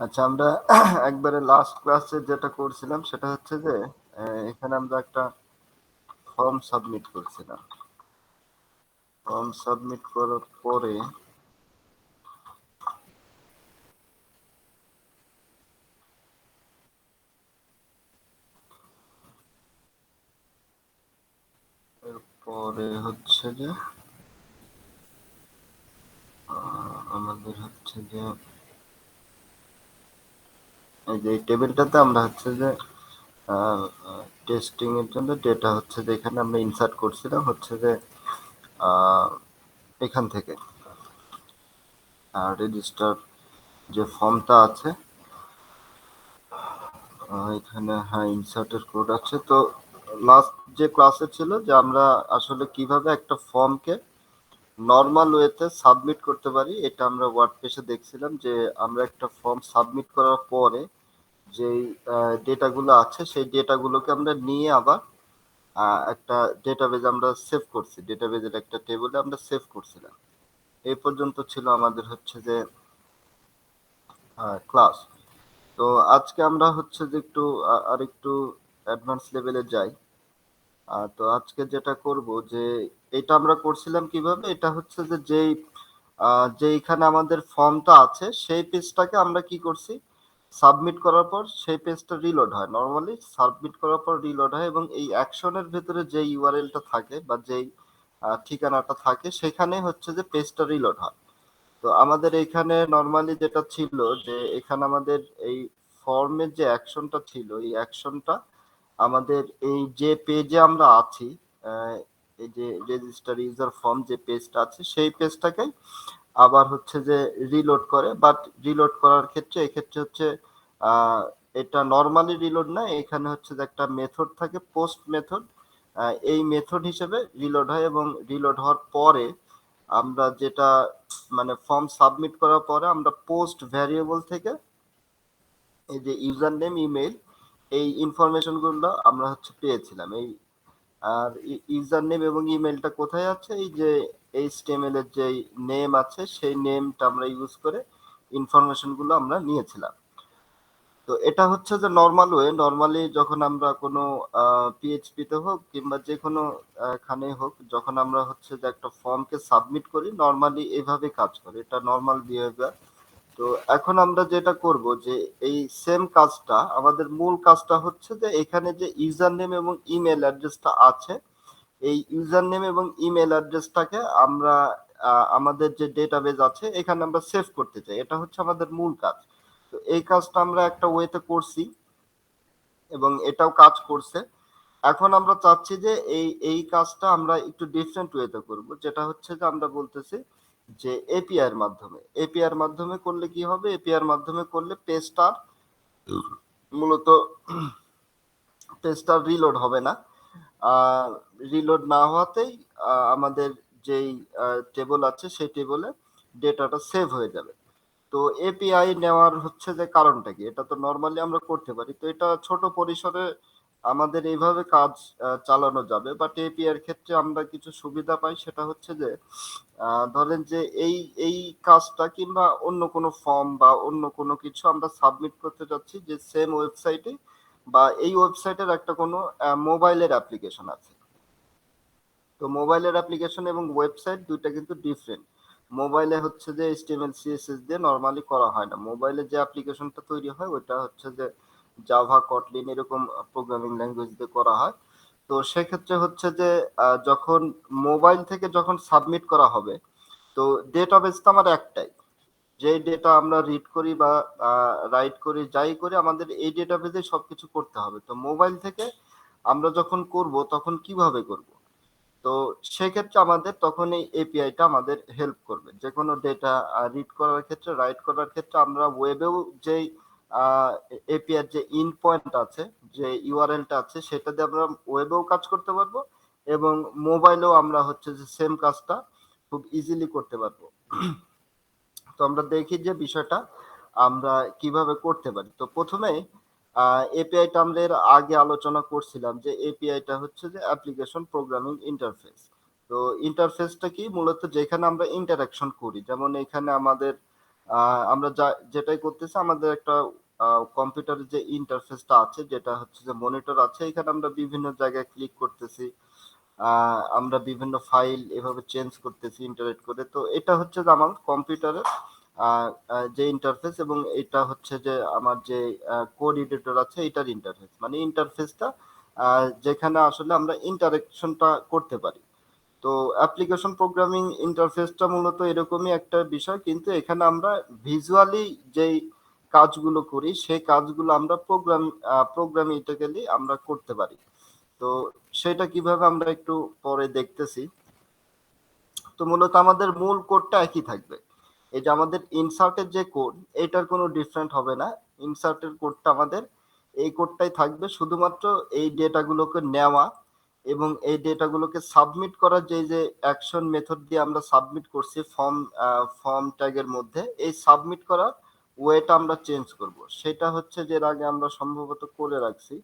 আচ্ছা, আমরা একবারে লাস্ট ক্লাসে যেটা করছিলাম সেটা হচ্ছে যে এখানে আমরা একটা ফর্ম সাবমিট করছিলাম। ফর্ম সাবমিট করার পরে হচ্ছে যে আমাদের হচ্ছে যে এই যে টেবিলটাতে আমরা হচ্ছে যে টেস্টিং এর জন্য ডেটা হচ্ছে যে এখানে আমরা ইনসার্ট করছিলাম হচ্ছে যে আহ, এখান থেকে রেজিস্টার যে ফর্মটা আছে এখানে, হ্যাঁ, ইনসার্টের কোড আছে। তো লাস্ট যে ক্লাসে ছিল যে আমরা আসলে কিভাবে একটা ফর্মকে নর্মাল ওয়েতে সাবমিট করতে পারি, এটা আমরা ওয়ার্ডপ্রেসে দেখছিলাম যে আমরা একটা ফর্ম সাবমিট করার পরে যেই ডেটাগুলো আছে সেই ডেটাগুলোকে আমরা নিয়ে আবার একটা ডেটাবেজ আমরা সেভ করছি, ডেটাবেজের একটা টেবিলে আমরা সেভ করছিলাম। এই পর্যন্ত ছিল আমাদের হচ্ছে যে ক্লাস। তো আজকে আমরা হচ্ছে যে একটু আর একটু অ্যাডভান্স লেভেলে যাই। তো আজকে যেটা করব যে এটা আমরা করছিলাম কিভাবে, এটা হচ্ছে যে যেইখানে আমাদের ফর্মটা আছে সেই পেজটাকে আমরা কি করছি, সাবমিট করার পর সেই পেজটা রিলোড হয়। নরমালি সাবমিট করার পর রিলোড হয় এবং এই অ্যাকশনের ভেতরে যে ইউআরএলটা থাকে বা যেই ঠিকানাটা থাকে সেখানে হচ্ছে যে পেজটা রিলোড হয়। তো আমাদের এখানে নরমালি যেটা ছিল যে এখানে আমাদের এই ফর্মের যে অ্যাকশনটা ছিল, এই অ্যাকশনটা আমাদের এই যে পেজে আমরা আছি, আহ, এই যে রেজিস্টার ইউজার ফর্ম যে পেজটা আছে সেই পেজটাকে আবার হচ্ছে যে রিলোড করে। বাট রিলোড করার ক্ষেত্রে এক্ষেত্রে হচ্ছে আহ, এটা নর্মালি রিলোড না, এখানে হচ্ছে যে একটা মেথড থাকে, পোস্ট মেথড। এই মেথড হিসেবে রিলোড হয় এবং রিলোড হওয়ার পরে আমরা যেটা মানে ফর্ম সাবমিট করার পরে আমরা পোস্ট ভ্যারিয়েবল থেকে এই যে ইউজার নেম, ইমেল, এই ইনফরমেশন গুলো আমরা হচ্ছে পেয়েছিলাম। এই আর ইউজার নেম এবং ইমেলটা কোথায় আছে, এই যে এইচটিএমএল এর যে নেম আছে সেই নেমটা আমরা ইউজ করে ইনফরমেশন গুলো আমরা নিয়েছিলাম। তো এটা হচ্ছে যে নর্মাল ওয়ে। নর্মালি যখন আমরা কোনো পিএইচপি তে হোক কিংবা যে কোনো খানে হোক, যখন আমরা হচ্ছে যে একটা ফর্মকে সাবমিট করি নর্মালি এভাবে কাজ করে, এটা নর্মাল বিহেভিয়ার। তো এখন আমরা যেটা করব যে এই সেম কাজটা, আমাদের মূল কাজটা হচ্ছে যে এখানে যে ইউজার নেম এবং ইমেল অ্যাড্রেসটা আছে, এই ইউজার নেম এবং ইমেল অ্যাড্রেসটাকে আমরা আমাদের যে ডেটাবেজ আছে এখানে আমরা সেভ করতে চাই। এটা হচ্ছে আমাদের মূল কাজ। তো এই কাজটা আমরা একটা ওয়েতে করছি এবং এটাও কাজ করছে। এখন আমরা চাচ্ছি যে এই কাজটা আমরা একটু ডিফারেন্ট ওয়েতে করব, যেটা হচ্ছে যে আমরা বলতেছি যে এপিআই এর মাধ্যমে। এপিআই এর মাধ্যমে করলে কি হবে, এপিআই এর মাধ্যমে করলে পেজটা মূলত পেজটা রিলোড হবে না। রিলোড না হওয়াতেই আমাদের যেই টেবল আছে সেই টেবলে ডেটাটা সেভ হয়ে যাবে। তো এপিআই নেওয়ার হচ্ছে যে কারণটা কি, এটা তো নর্মালি আমরা করতে পারি, তো এটা ছোট পরিসরে আমাদের এইভাবে কাজ চালানো যাবে। বাট এপিআই এর ক্ষেত্রে আমরা কিছু সুবিধা পাই, সেটা হচ্ছে যে ধরেন যে এই এই কাজটা কিংবা অন্য কোনো ফর্ম বা অন্য কোনো কিছু আমরা সাবমিট করতে যাচ্ছি যে সেম ওয়েবসাইটে, বা এই ওয়েবসাইটের একটা কোনো মোবাইলের অ্যাপ্লিকেশন আছে। তো মোবাইলের অ্যাপ্লিকেশন এবং ওয়েবসাইট দুইটা কিন্তু ডিফারেন্ট। মোবাইলে হচ্ছে যে এইচটিএমএল সিএসএস দিয়ে নরমালি করা হয় না, মোবাইলে যে অ্যাপ্লিকেশনটা তৈরি হয় ওটা হচ্ছে যে জাভা, কটলিন এরকম প্রোগ্রামিং ল্যাঙ্গুয়েজ দিয়ে করা হয়। তো সেক্ষেত্রে হচ্ছে যে যখন মোবাইল থেকে যখন সাবমিট করা হবে, তো ডেটাবেস তো আমার একটাই, যে ডেটা আমরা রিড করি বা রাইট করি যাই করি আমাদের এই ডেটাবেসে সবকিছু করতে হবে। তো মোবাইল থেকে আমরা যখন করব তখন কিভাবে করব, তো সেক্ষেত্রে আমাদের তখন এই এপিআইটা আমাদের হেল্প করবে যে কোনো ডেটা রিড করার ক্ষেত্রে, রাইট করার ক্ষেত্রে। আমরা ওয়েবেও যেই এপিআই যে ইন পয়েন্ট আছে, যে ইউআরএলটা আছে, সেটা দিয়ে আমরা ওয়েবেও কাজ করতে পারবো এবং মোবাইলেও আমরা হচ্ছে যে সেম কাজটা খুব ইজিলি করতে পারবো। তো আমরা দেখি যে বিষয়টা আমরা কিভাবে করতে পারি। তো প্রথমে এপিআইটা আমরা এর আগে আলোচনা করছিলাম যে এপিআইটা হচ্ছে যে অ্যাপ্লিকেশন প্রোগ্রামিং ইন্টারফেস। তো ইন্টারফেসটা কি, মূলত যেখানে আমরা ইন্টারাকশন করি, যেমন এখানে আমাদের আমরা যেটাই করতেছি আমাদের একটা কম্পিউটারের যে ইন্টারফেসটা আছে যেটা হচ্ছে যে মনিটর আছে এখানে আমরা বিভিন্ন জায়গায় ক্লিক করতেছি। আমরা বিভিন্ন ফাইল এভাবে চেঞ্জ করতেছি ইন্টারেক্ট করে। তো এটা হচ্ছে যে আমার কম্পিউটারের আ আ যে ইন্টারফেস এবং এটা হচ্ছে যে আমার যে কোড এডিটর আছে এটার ইন্টারফেস। মানে ইন্টারফেসটা আ যেখানে আসলে আমরা ইন্টারেকশনটা করতে পারি। তো অ্যাপ্লিকেশন প্রোগ্রামিং ইন্টারফেসটা মূলত এরকমই একটা বিষয়। কিন্তু এখানে আমরা ভিজুয়ালি যেই কাজগুলো করি সেই কাজগুলো আমরা প্রোগ্রামেটিক্যালি আমরা করতে পারি। তো সেটা কিভাবে আমরা একটু পরে দেখতেছি। তো মূলত আমাদের মূল কোডটা একই থাকবে। এই যে আমাদের ইনসার্টের যে কোড, এটার কোনো ডিফারেন্ট হবে না। ইনসার্টের কোডটা আমাদের এই কোডটাই থাকবে। শুধুমাত্র এই ডেটাগুলোকে নেওয়া এবং এই ডেটাগুলোকে সাবমিট করার যে অ্যাকশন মেথড দিয়ে আমরা সাবমিট করছি ফর্ম ট্যাগের মধ্যে, এই সাবমিট করার ওয়েটা আমরা চেঞ্জ করব। সেটা হচ্ছে যে এর আগে আমরা সম্ভবত করে রাখছি।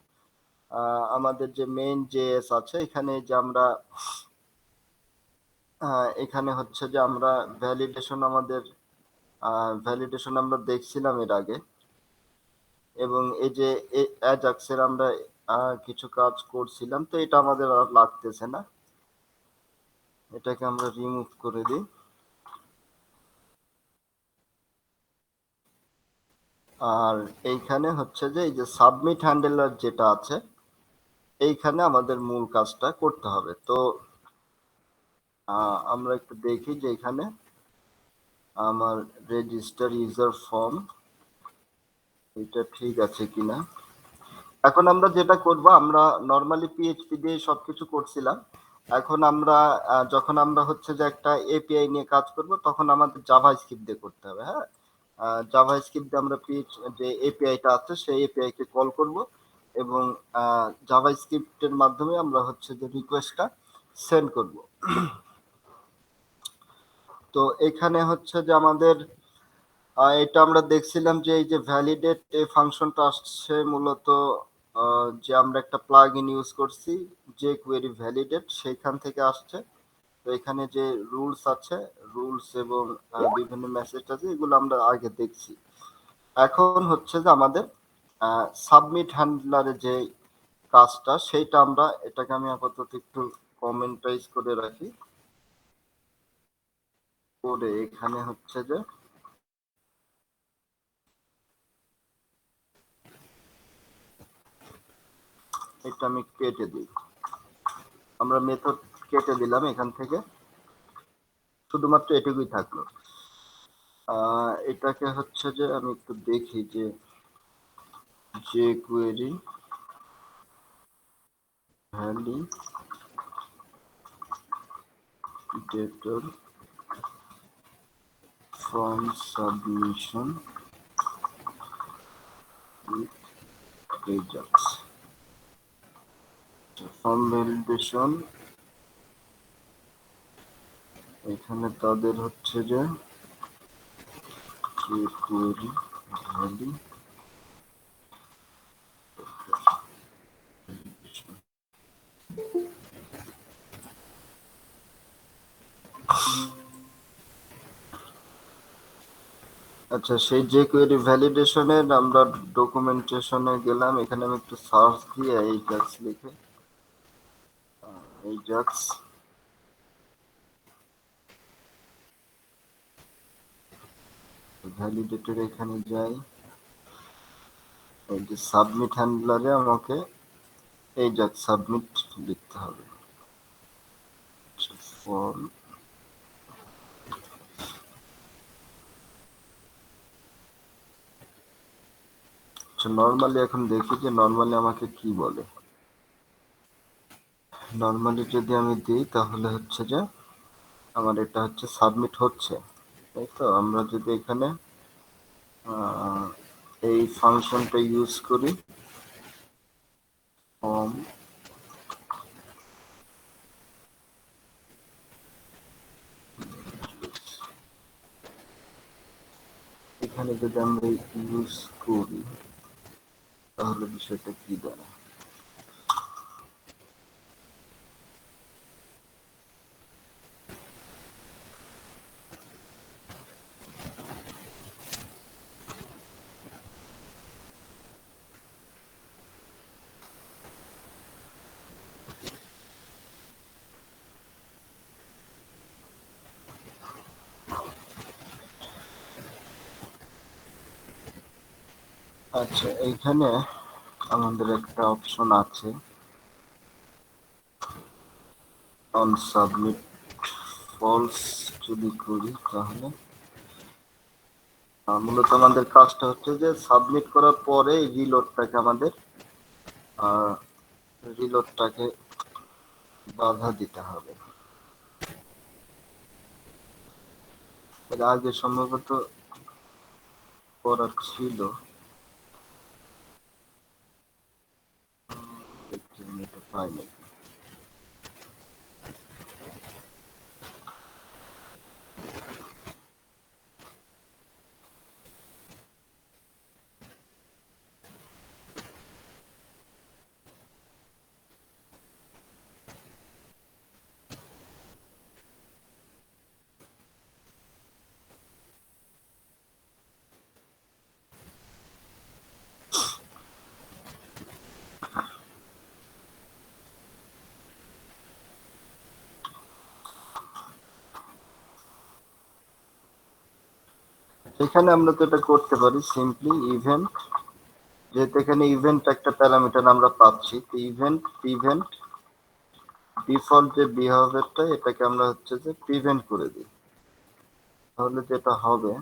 আমাদের যে মেইন জেএস আছে এখানে যে আমরা এখানে হচ্ছে যে আমরা ভ্যালিডেশন আমাদের ভ্যালিডেশন আমরা দেখছিলাম এর আগে এবং এই যে অ্যাজাক্সের আমরা কিছু কাজ করছিলাম তো এটা আমাদের আর লাগতেছে না, এটাকে আমরা রিমুভ করে দিই। আর এইখানে হচ্ছে যে এই যে সাবমিট হ্যান্ডেলার যেটা আছে এইখানে আমাদের মূল কাজটা করতে হবে। তো আমরা একটু দেখি যে এখানে আমার রেজিস্টার ইউজার ফর্ম এটা ঠিক আছে কিনা। এখন আমরা যেটা করব আমরা নরমালি পিএইচপি দিয়ে সবকিছু করছিলাম। এখন আমরা যখন আমরা হচ্ছে যে একটা এপিআই নিয়ে কাজ করব তখন আমাদের জাভাস্ক্রিপ্ট দিয়ে করতে হবে। হ্যাঁ, জাভাস্ক্রিপ্ট দিয়ে আমরা যে এপিআইটা আছে সেই এপিআই কে কল করব এবং জাভাস্ক্রিপ্টের মাধ্যমে আমরা হচ্ছে যে রিকোয়েস্টটা সেন্ড করব। তো এখানে হচ্ছে যে আমাদের এটা আমরা দেখছিলাম যে এই যে ভ্যালিডেট এই ফাংশনটা আসছে মূলত যে আমরা একটা প্লাগ ইন ইউজ করছি যে কোয়েরি ভ্যালিডেট সেখান থেকে আসছে। তো এখানে যে রুলস আছে রুলস এবং বিভিন্ন মেসেজ আছে এগুলো আমরা আগে দেখছি। এখন হচ্ছে যে আমাদের সাবমিট হ্যান্ডলারের যে কাজটা সেইটা আমরা এটাকে আমি আপাতত একটু কমেন্টাইজ করে রাখি করে এখানে হচ্ছে যে এটা আমি কেটে দিই। আমরা মেথড কেটে দিলাম এখান থেকে, শুধুমাত্র এটুকুই থাকলো। এটাকে হচ্ছে যে আমি একটু দেখি যে যে query validator from submission with results form validation এখানে তাদের হচ্ছে যে কোয়েরি ভ্যালি আচ্ছা সেই যে কোয়েরি ভ্যালিডেশনের আমরা ডকুমেন্টেশনে গেলাম, এখানে আমি একটু সার্চ দিয়ে এই জাক্স লিখে এই জাক্স ভ্যালিডেটর এখানে যাই, এই যে সাবমিট হ্যান্ডলারে আমাকে এই জাক্স সাবমিট লিখতে হবে ফর্ম। আচ্ছা নর্মালি এখন দেখি যে নর্মালি আমাকে কি বলে। নর্মালি যদি আমি দিই তাহলে হচ্ছে যে আমার এটা হচ্ছে সাবমিট হচ্ছে, তাই তো। আমরা যদি এখানে এই ফাংশনটা ইউজ করি ফর্ম এখানে যদি আমরা ইউজ করি তাহলে বিষয়টা কি দাঁড়ায়। আচ্ছা, এইখানে আমাদের একটা অপশন আছে অন সাবমিট ফলস। যদি করি তাহলে মূলত আমাদের কাজটা হচ্ছে যে সাবমিট করার পরে রিলোডটাকে বাধা দিতে হবে। এর আগে সম্ভবত করা ছিল। একটু এটা পাইনি। এখানে আমরা তো এটা করতে পারি সিম্পলি ইভেন্ট, যেহেতু এখানে ইভেন্ট একটা প্যারামিটার আমরা পাচ্ছি, তো ইভেন্ট প্রিভেন্ট ডিফল্ট যে বিহেভিয়ারটা এটাকে আমরা হচ্ছে যে প্রিভেন্ট করে দিই। তাহলে যেটা হবে,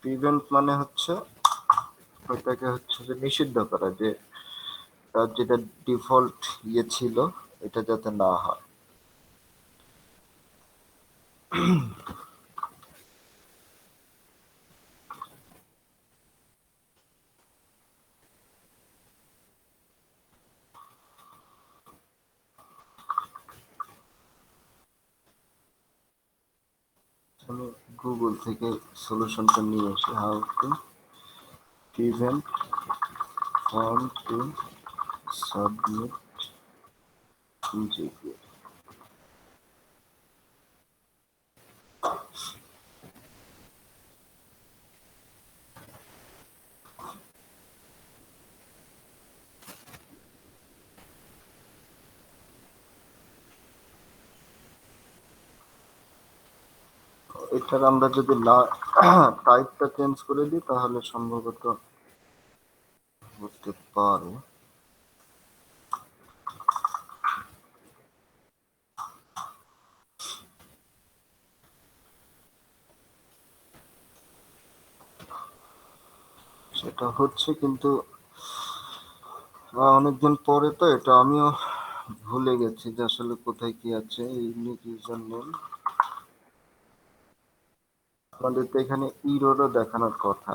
প্রিভেন্ট মানে হচ্ছে ওইটাকে হচ্ছে যে নিষিদ্ধ করা, যে তার যেটা ডিফল্ট ছিল এটা যাতে না হয়। আমি গুগল থেকে সলিউশনটা নিয়ে আসি, how to prevent form to submit GP. এটার আমরা যদি না টাইপটা চেঞ্জ করে দিই তাহলে সম্ভবত হতে পারে। সেটা হচ্ছে কিন্তু অনেকদিন পরে তো এটা আমিও ভুলে গেছি যে আসলে কোথায় কি আছে। ইউনিক ইউজার নেম আমাদের তো এখানে ইরোরও দেখানোর কথা।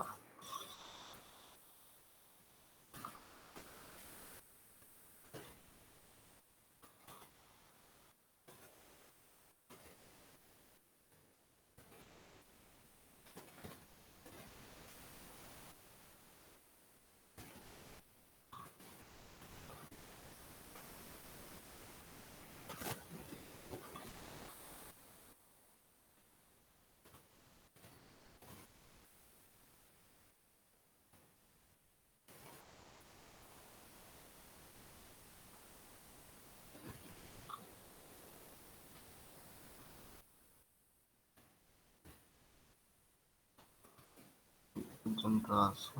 পর্যন্ত আছে।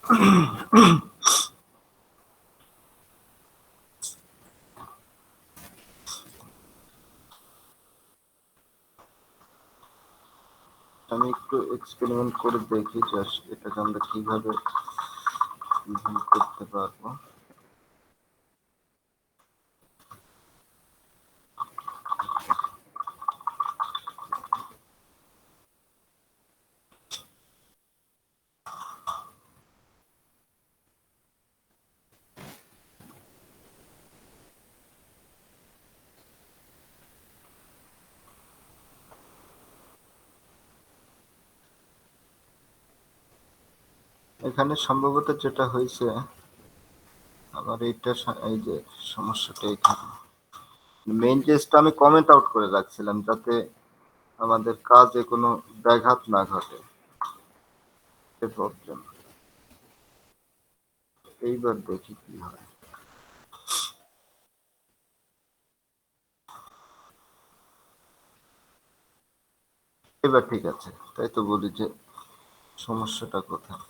আমি একটু এক্সপেরিমেন্ট করে দেখি যে এটাকে আমরা কিভাবে করতে পারবো। এখানে সম্ভবত যেটা হয়েছে, আবার এইটা এই যে সমস্যাটা এখানে মেইন কেসটা আমি কমেন্ট আউট করে রাখছিলাম যাতে আমাদের কাজে কোনো ব্যাঘাত না ঘটে। প্রবলেম এইবার দেখি কি হয়। এবার ঠিক আছে, তাই তো বলি যে সমস্যাটা কোথায়।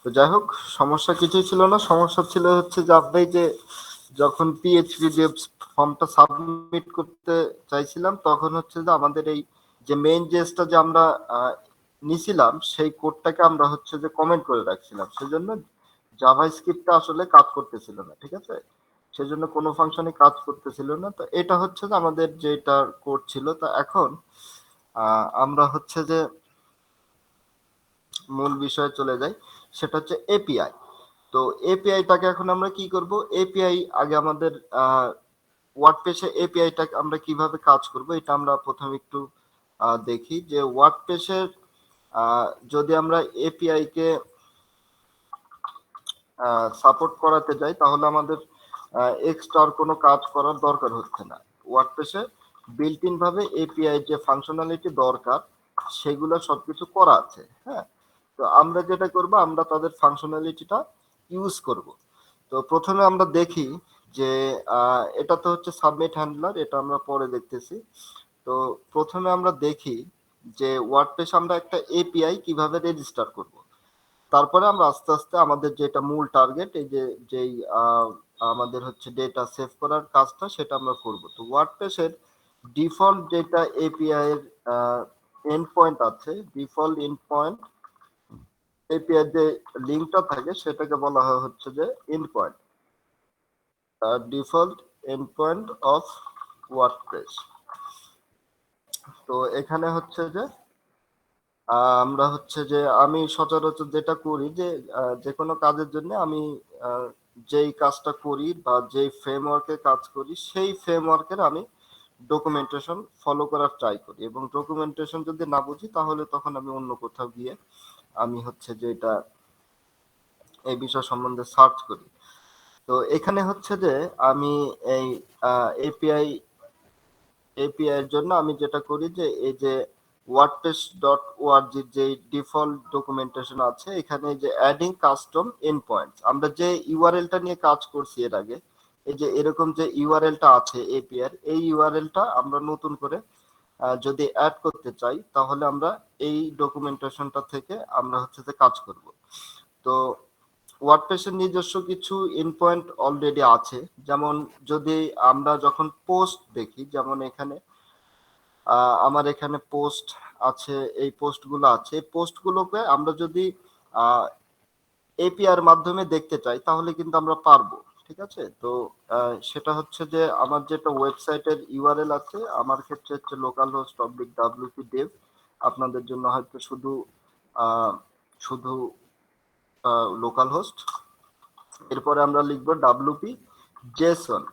তো যাই হোক, সমস্যা কিছুই ছিল না, সমস্যা ছিল হচ্ছে যে আপনি যে যখন পিএইচপি যে ফর্মটা সাবমিট করতে চাইছিলাম তখন হচ্ছে যে আমাদের এই যে মেইন জেসটা যে আমরা নিছিলাম সেই কোডটাকে আমরা হচ্ছে যে কমেন্ট করে রাখছিলাম, সেজন্য জাভাস্ক্রিপ্টটা আসলে কাজ করতেছিল না, ঠিক আছে, সেজন্য কোনো ফাংশনে কাজ করতেছিল না। তো এটা হচ্ছে যে আমাদের যেটা কোড ছিল। তো এখন আমরা হচ্ছে যে মূল বিষয়ে চলে যাই, সেটা হচ্ছে এপিআই। তো এপিআইটাকে এখন আমরা কি করব, এপিআই আগে আমাদের ওয়ার্ডপ্রেসে এপিআইটা আমরা কিভাবে কাজ করব এটা আমরা প্রথমে একটু দেখি যে ওয়ার্ডপ্রেসের যদি আমরা এপিআই কে সাপোর্ট করাতে যাই তাহলে আমাদের এক্সট্রা কোনো কাজ করার দরকার হচ্ছে না। ওয়ার্ডপ্রেসে বিল্ট ইন ভাবে এপিআই যে ফাংশনালিটি দরকার সেগুলো সবকিছু করা আছে। হ্যাঁ, তো আমরা যেটা করব, আমরা তাদের ফাংশনালিটিটা ইউজ করব। তো প্রথমে আমরা দেখি যে এটা তো হচ্ছে সাবমিট হ্যান্ডলার, এটা আমরা পরে দেখতেছি। তো প্রথমে আমরা দেখি যে ওয়ার্ডপ্রেস আমরা একটা এপিআই কিভাবে রেজিস্টার করব। তারপরে আমরা আস্তে আস্তে আমাদের যেটা মূল টার্গেট, এই যে যেই আমাদের হচ্ছে ডেটা সেভ করার কাজটা সেটা আমরা করব। তো ওয়ার্ডপ্রেসের ডিফল্ট যেটা এপিআই এর এন্ড পয়েন্ট আছে, ডিফল্ট এন্ড পয়েন্ট এপিআই যে লিঙ্কটা থাকে সেটাকে বলা হয় হচ্ছে যে end point, default end point of WordPress. তো এখানে হচ্ছে যে আমরা হচ্ছে যে আমি সচরাচর যেটা করি যে যে কোনো কাজের জন্য আমি যেই কাজটা করি বা যেই ফ্রেমওয়ার্কে কাজ করি সেই ফ্রেমওয়ার্কের আমি ডকুমেন্টেশন ফলো করার ট্রাই করি, এবং ডকুমেন্টেশন যদি না বুঝি তাহলে তখন আমি অন্য কোথাও গিয়ে আমি হচ্ছে যে এটা এই বিষয় সম্বন্ধে সার্চ করি। তো এখানে হচ্ছে যে আমি এই এপিআই এপিআই এর জন্য আমি যেটা করি যে এই যে wordpress.org যে ডিফল্ট ডকুমেন্টেশন আছে এখানে যে অ্যাডিং কাস্টম এন্ড পয়েন্টস, আমরা যে ইউআরএলটা নিয়ে কাজ করছি এর আগে, এই যে এরকম যে ইউআরএলটা আছে এপিআই এই ইউআরএলটা আমরা নতুন করে যদি অ্যাড করতে চাই তাহলে আমরা এই ডকুমেন্টেশনটা থেকে আমরা হচ্ছে যে কাজ করব। তো ওয়ার্ডপ্রেসের নিজস্ব কিছু ইনপয়েন্ট অলরেডি আছে, যেমন যদি আমরা যখন পোস্ট দেখি, যেমন এখানে আমার এখানে পোস্ট আছে, এই পোস্টগুলো আছে, এই পোস্টগুলোকে আমরা যদি এপিআই এর মাধ্যমে দেখতে চাই তাহলে কিন্তু আমরা পারবো, ঠিক আছে। তো সেটা হচ্ছে যে আমার যেটা ওয়েবসাইটের ইউআরএল আছে, আমার ক্ষেত্রে হচ্ছে local host oblique WP Dave, আপনাদের জন্য হয়তো শুধু শুধু লোকাল হোস্ট, এরপরে আমরা লিখবো ডাব্লিউপি জেসন।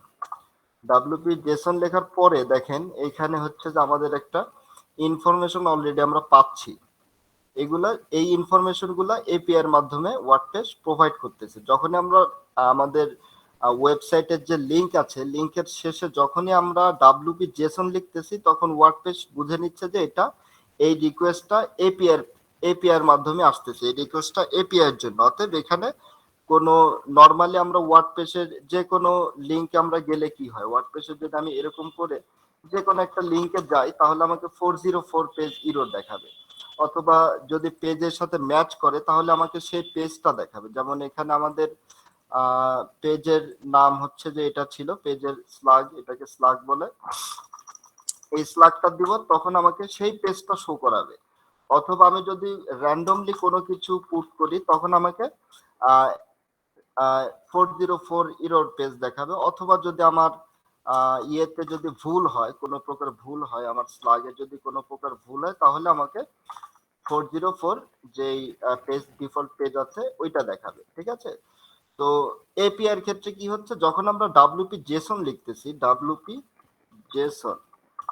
ডাব্লিউপি জেসন লেখার পরে দেখেন এইখানে হচ্ছে যে আমাদের একটা ইনফরমেশন অলরেডি আমরা পাচ্ছি, এগুলা এই ইনফরমেশন গুলা এপিআই এর মাধ্যমে ওয়ার্ডপ্রেস প্রোভাইড করতেছে। যখন আমরা আমাদের ওয়েবসাইটের যে লিংক আছে লিংকের শেষে যখনই আমরা ডাব্লিউপি জেসন লিখতেছি তখন ওয়ার্ডপ্রেস বুঝে নিচ্ছে যে এটা এই রিকোয়েস্টটা এপিআই এর মাধ্যমে আসতেছে, এই রিকোয়েস্টটা এপিআই এর জন্য। অতএব এখানে কোনো নরমালি আমরা ওয়ার্ডপ্রেসের যে কোনো লিংকে আমরা গেলে কি হয়, ওয়ার্ডপ্রেসের যদি আমি এরকম করে যে কোনো একটা লিংকে যাই তাহলে আমাকে 404 পেজ ইরর দেখাবে। অথবা যদি পেজের সাথে ম্যাচ করে তাহলে আমাকে সেই পেজটা দেখাবে। যেমন এখানে আমাদের পেজের নাম হচ্ছে যে এটা ছিল পেজের স্লাগ, এটাকে স্লাগ বলে। এই স্লাগটা দিব তখন আমাকে সেই পেজটা শো করাবে। অথবা আমি যদি র্যান্ডমলি কোনো কিছু পুট করি তখন আমাকে 404 ইরর পেজ দেখাবে। অথবা যদি আমার ইয়েতে যদি ভুল হয়, কোনো প্রকার ভুল হয়, আমার স্লাগে যদি কোনো প্রকার ভুল হয় তাহলে আমাকে 404 যেই পেজ ডিফল্ট পেজ আছে ওইটা দেখাবে। ঠিক আছে? তো এপিআই এর ক্ষেত্রে কি হচ্ছে, যখন আমরা ডাব্লিউপি জেসন লিখতেছি, ডাব্লিউপি জেসন,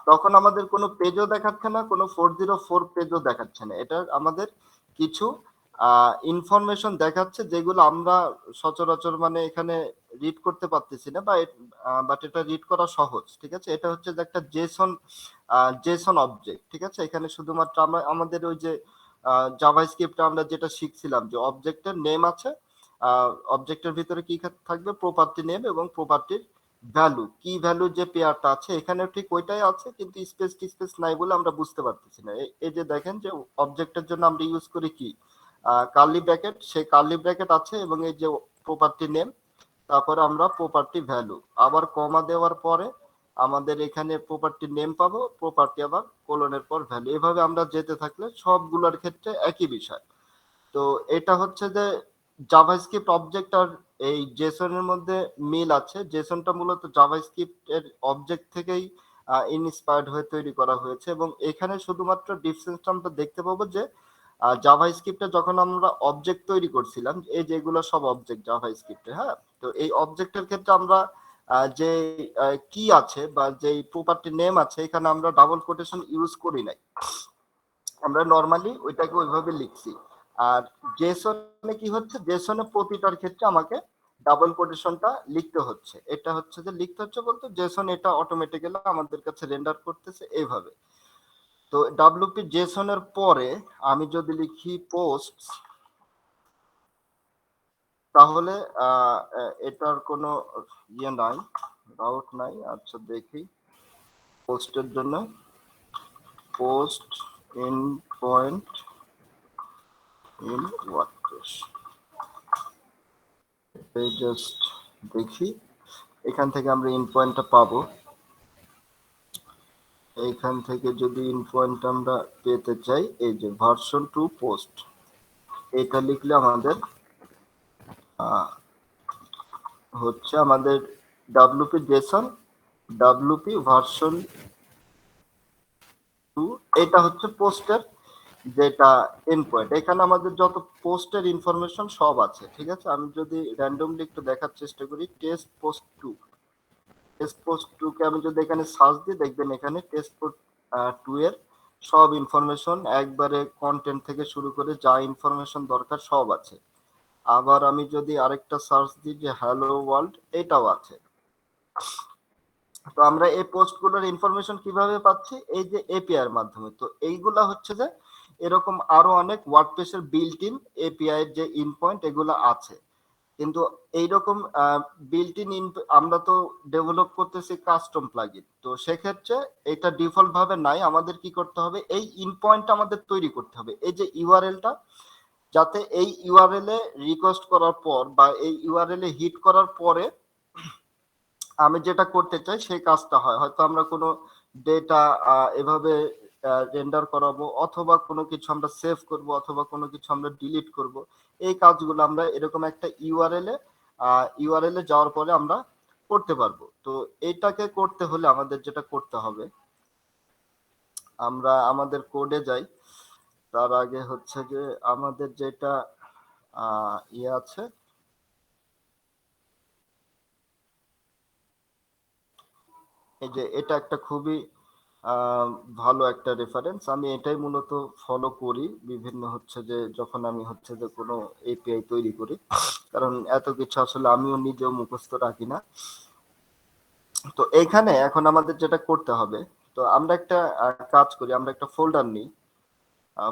তখন আমাদের কোনো পেজও দেখাচ্ছে না, কোনো 404 পেজও দেখাচ্ছে না। এটা আমাদের কিছু ইনফরমেশন দেখাচ্ছে যেগুলো আমরা সচরাচর মানে এখানে রিড করতে পারতেছি না, বাট এটা রিড করা সহজ। ঠিক আছে? এটা হচ্ছে যে একটা জেসন জেসন অবজেক্ট। ঠিক আছে? এখানে শুধুমাত্র আমরা আমাদের ওই যে জাভাস্ক্রিপ্টে আমরা যেটা শিখছিলাম যে অবজেক্টের নেম আছে, অবজেক্টের ভিতরে কি থাকবে, প্রপার্টি নেম এবং প্রপার্টির ভ্যালু, কি ভ্যালু যে পেয়ারটা আছে এখানে ঠিক ওইটাই আছে, কিন্তু স্পেস স্পেস নাই বলে আমরা বুঝতে পারতেছি না। এই যে দেখেন যে অবজেক্টের জন্য আমরা ইউজ করি কি কার্লি ব্র্যাকেট, সেই কার্লি ব্র্যাকেট আছে এবং এই যে প্রপার্টি নেম, তারপরে আমরা প্রপার্টি ভ্যালু, আবার কমা দেওয়ার পরে আমাদের এখানে প্রপার্টি নেম পাবো, প্রপার্টি আবার কোলনের পর ভ্যালু, এভাবে আমরা যেতে থাকলে সবগুলোর ক্ষেত্রে একই বিষয়। তো এটা হচ্ছে যে জাভাস্ক্রিপ্ট অবজেক্ট আর এই জেসন এর মধ্যে মিল আছে। জেসনটা মূলত জাভাস্ক্রিপ্ট এর অবজেক্ট থেকেই ইন্সপায়ার্ড হয়ে তৈরি করা হয়েছে, এবং এখানে শুধুমাত্র ডিফারেন্সটা আমরা দেখতে পাবো যে জাভাস্ক্রিপ্টে যখন আমরা অবজেক্ট তৈরি করছিলাম, এই যেগুলো সব অবজেক্ট জাভাস্ক্রিপ্টে, হ্যাঁ, তো এই অবজেক্টের ক্ষেত্রে আমরা যে কি আছে বা যে প্রপার্টি নেম আছে এখানে আমরা ডাবল কোটেশন ইউজ করি নাই, আমরা নরমালি ওইটাকে ওইভাবে লিখছি। আর জেসনে কি হচ্ছে, জেসনে প্রতিটার ক্ষেত্রে আমাকে ডাবল কোটেশনটা লিখতে হচ্ছে। এটা হচ্ছে যে লিখতে হচ্ছে বলতে জেসন এটা অটোমেটিক্যালি আমাদের কাছে রেন্ডার করতেছে এইভাবে। তো ডাব্লিউপি জেসনের পরে আমি যদি লিখি পোস্ট, তাহলে এটার কোনো ইয়ে নাই, রাউট নাই। আচ্ছা দেখি পোস্টের জন্য post in point in WordPress, just দেখি এখান থেকে আমরা ইন পয়েন্টটা পাবো। এইখান থেকে যদি ইন পয়েন্ট আমরা পেতে চাই, এই যে ভার্সন টু পোস্ট, এটা লিখলে আমাদের হচ্ছে আমাদের WP JSON WP version two, এটা হচ্ছে পোস্টের যেটা এন্ড পয়েন্ট। এখানে আমাদের যত পোস্টের ইনফরমেশন সব আছে। ঠিক আছে? আমি যদি র্যান্ডমলি একটু দেখার চেষ্টা করি, test post two, test post two কে আমি যদি এখানে সার্চ দিই, দেখবেন এখানে টেস্ট পোস্ট টু এর সব ইনফরমেশন একবারে কন্টেন্ট থেকে শুরু করে যা ইনফরমেশন দরকার সব আছে। আবার আমি যদি আরেকটা সার্চ দিই যে হ্যালো ওয়ার্ল্ড, এটাও আছে। তো আমরা এই পোস্টগুলোর ইনফরমেশন কিভাবে পাচ্ছি, এই যে এপিআই এর মাধ্যমে। তো এইগুলা হচ্ছে যে এরকম আরো অনেক ওয়ার্ডপ্রেসের বিল্ট ইন এপিআই এর যে ইন পয়েন্ট এগুলো আছে, কিন্তু এইরকম বিল্ট ইন আমরা তো ডেভেলপ করতেছি কাস্টম প্লাগইন, তো সেক্ষেত্রে এটা ডিফল্ট ভাবে নাই। আমাদের কি করতে হবে, এই ইন পয়েন্টটা আমাদের তৈরি করতে হবে, এই যে ইউআরএলটা, যাতে এই ইউআরএল এ রিকোয়েস্ট করার পর বা এই ইউআরএল এ হিট করার পরে আমি যেটা করতে চাই সেই কাজটা হয়। হয়তো আমরা কোনো ডেটা এভাবে রেন্ডার করাবো, অথবা কোনো কিছু আমরা সেভ করব, অথবা কোনো কিছু আমরা ডিলিট করব। এই কাজগুলো আমরা এরকম একটা ইউআরএল এ যাওয়ার পরে আমরা করতে পারবো। তো এটাকে করতে হলে আমাদের যেটা করতে হবে, আমরা আমাদের কোডে যাই। তার আগে হচ্ছে যে আমাদের যেটা ইয়ে আছে, এই যে এটা একটা খুবই ভালো একটা রেফারেন্স, আমি এটাই মূলত ফলো করি বিভিন্ন হচ্ছে যে যখন আমি হচ্ছে যে কোনো এপিআই তৈরি করি, কারণ এত কিছু আসলে আমিও নিজেও মুখস্থ রাখি না। তো এইখানে এখন আমাদের যেটা করতে হবে, তো আমরা একটা কাজ করি, আমরা একটা ফোল্ডার নিই,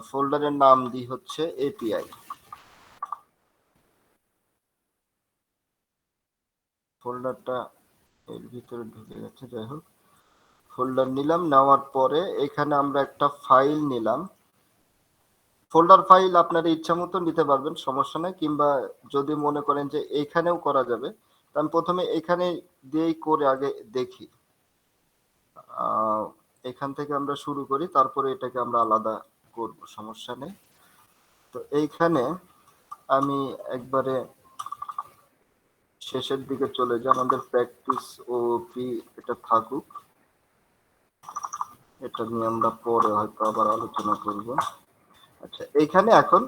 ফোল্ডারের নাম দিই হচ্ছে এপিআই। ফোল্ডারটা এর ভিতরে ঢুকে গেছে, যাই হোক, ফোল্ডার নিলাম, নেওয়ার পরে এখানে আমরা একটা ফাইল নিলাম, ফোল্ডার ফাইল আপনার ইচ্ছা মতো নিতে পারবেন, সমস্যা নাই। কিংবা যদি মনে করেন যে এইখানেও করা যাবে, তো আমি প্রথমে এখানে দিয়েই করে আগে দেখি। এখান থেকে আমরা শুরু করি, তারপরে এটাকে আমরা আলাদা করব, সমস্যা নেই। তো এইখানে আমি একবারে শেষের দিকে চলে যাই, আমাদের প্র্যাকটিস ও পি এটা থাকুক, এটা নিয়ে আমরা পরে হয়তো আবার আলোচনা করব। আচ্ছা, এইখানে এখন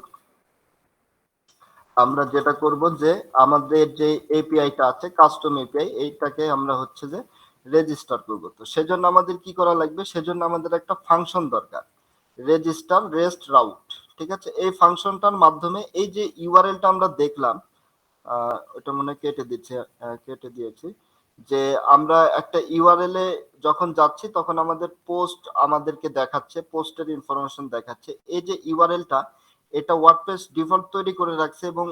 আমরা যেটা করব যে আমাদের যে এপিআইটা আছে কাস্টম এপিআই, এইটাকে আমরা হচ্ছে যে রেজিস্টার করব। তো সেজন্য আমাদের কি করা লাগবে, সেজন্য আমাদের একটা ফাংশন দরকার, রেজিস্টার রেস্ট রাউট। ঠিক আছে, এই ফাংশনটার মাধ্যমে এই যে ইউআরএলটা আমরা দেখলাম, ওটা মনে হয় কেটে দিচ্ছে, কেটে দিয়েছি, যে আমরা একটা ইউআরএল এ যখন যাচ্ছি তখন আমাদের পোস্ট আমাদেরকে দেখাচ্ছে, পোস্টের ইনফরমেশন দেখাচ্ছে। এই যে ইউআরএলটা, এটা ওয়ার্ডপ্রেস ডিফল্ট তৈরি করে রাখছে এবং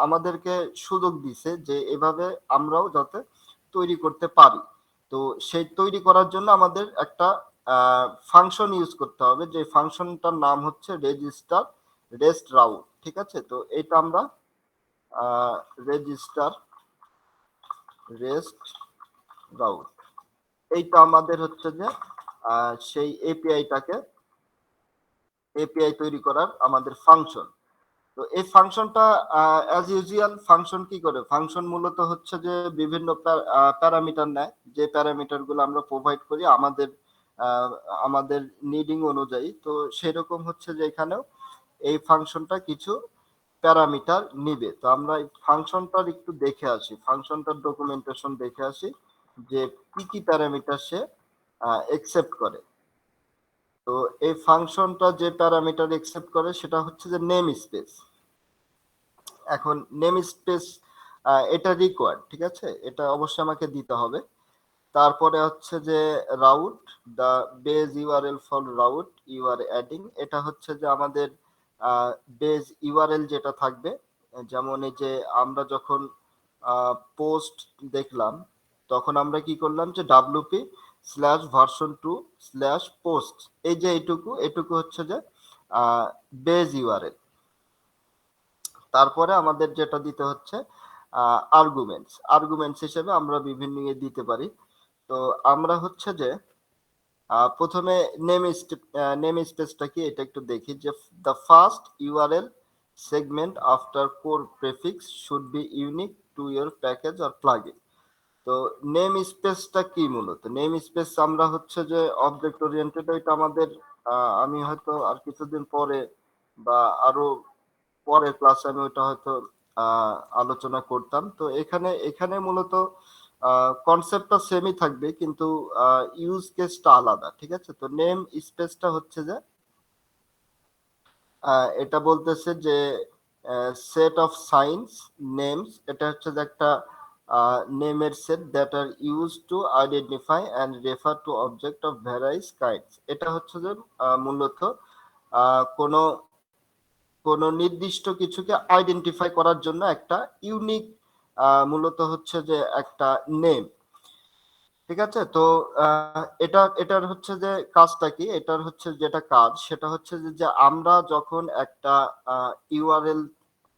আমাদেরকে সুযোগ দিছে যে এভাবে আমরাও যাতে তৈরি করতে পারি। তো সেই তৈরি করার জন্য আমাদের একটা ফাংশন ইউজ করতে হবে, যে ফাংশনটার নাম হচ্ছে রেজিস্টার রেস্ট রাউট। ঠিক আছে, তো এটা আমরা রেজিস্টার রেস্ট রাউট, এইটা আমাদের হচ্ছে যে সেই এপিআই তৈরি করার আমাদের ফাংশন। তো এই ফাংশনটা অ্যাজ ইউজুয়াল ফাংশন কি করে, ফাংশন মূলত হচ্ছে যে বিভিন্ন প্যারামিটার নেয়, যে প্যারামিটার গুলো আমরা প্রোভাইড করি আমাদের আহ, আমাদের নিডিং অনুযায়ী। তো সেরকম হচ্ছে যে এখানেও এই ফাংশনটা কিছু প্যারামিটার নিবে। তো আমরা এই ফাংশনটার একটু দেখে আসি, ফাংশনটার ডকুমেন্টেশন দেখে আসি যে কি কি প্যারামিটার সে একসেপ্ট করে। তো এই ফাংশনটা যে প্যারামিটার একসেপ্ট করে সেটা হচ্ছে যে নেম স্পেস। এখন নেম স্পেস এটা রিকোয়ার্ড, ঠিক আছে, এটা অবশ্যই আমাকে দিতে হবে। তারপরে হচ্ছে যে route, the base URL for route you are adding, এটা হচ্ছে যে আমাদের বেজ ইউআরএল যেটা থাকবে। যেমন এই যে আমরা যখন পোস্ট দেখলাম, তখন আমরা কি করলাম যে WP slash version 2 slash post, এই যে এইটুকু এটুকু হচ্ছে যে বেজ ইউআরএল। তারপরে আমাদের যেটা দিতে হচ্ছে আর্গুমেন্টস, আর্গুমেন্টস হিসেবে আমরা বিভিন্ন ইয়ে দিতে পারি। তো আমরা হচ্ছে যে প্রথমে নেম স্পেসটা কি এটা একটু দেখি, যে the first URL segment after core prefix should be unique to your package or plugin. তো নেম স্পেসটা কি, মূলত নেম স্পেস আমরা হচ্ছে যে অবজেক্ট ওরিয়েন্টেড, এটা আমাদের আমি হয়তো আর কিছুদিন পরে বা আরো পরের ক্লাসে আমি ওটা হয়তো আলোচনা করতাম। তো এখানে এখানে মূলত কনসেপ্টটা সেমই থাকবে, কিন্তু ইউজ কেসটা আলাদা। ঠিক আছে, তো নেম স্পেসটা হচ্ছে যে এটা বলতেছে যে সেট অফ সাইন্স নেমস, এটা হচ্ছে যে একটা নেমের set that are use to identify and refer to object of various kinds. এটা হচ্ছে যে মূলত কোনো কোনো নির্দিষ্ট কিছুকে আইডেন্টিফাই করার জন্য একটা ইউনিক মূলত হচ্ছে যে একটা নেম। ঠিক আছে, তো এটার হচ্ছে যে কাজটা কি, এটার হচ্ছে যেটা কাজ সেটা হচ্ছে যে যে আমরা যখন একটা ইউআরএল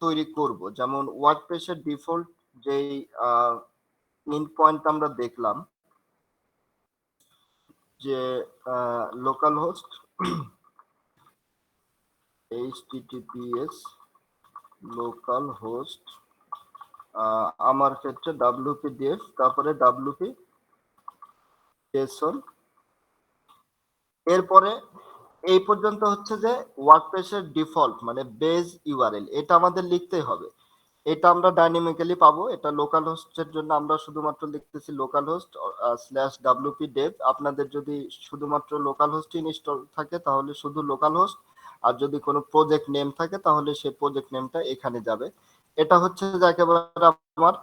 তৈরি করব, যেমন ওয়ার্ডপ্রেসের ডিফল্ট যেই ইন পয়েন্ট আমরা দেখলাম, যে local host HTTPS local host, আমার ক্ষেত্রে ডাব্লিউপি ডেফ, তারপরে ডাব্লিউপি জেসন। এরপরে এই পর্যন্ত হচ্ছে যে ওয়ার্ডপ্রেসের ডিফল্ট মানে বেজ ইউআরএল, এটা আমাদের লিখতেই হবে। এটা আমরা ডাইনামিক্যালি পাবো, এটা লোকাল হোস্টের জন্য আমরা শুধুমাত্র লিখতেছি local host slash WP Dave. আপনাদের যদি শুধুমাত্র লোকাল হোস্ট ইনস্টল থাকে তাহলে শুধু লোকাল হোস্ট, আর যদি কোনো প্রজেক্ট নেম থাকে তাহলে সেই প্রজেক্ট নেমটা এখানে যাবে। এটা হচ্ছে যে একেবারে আমার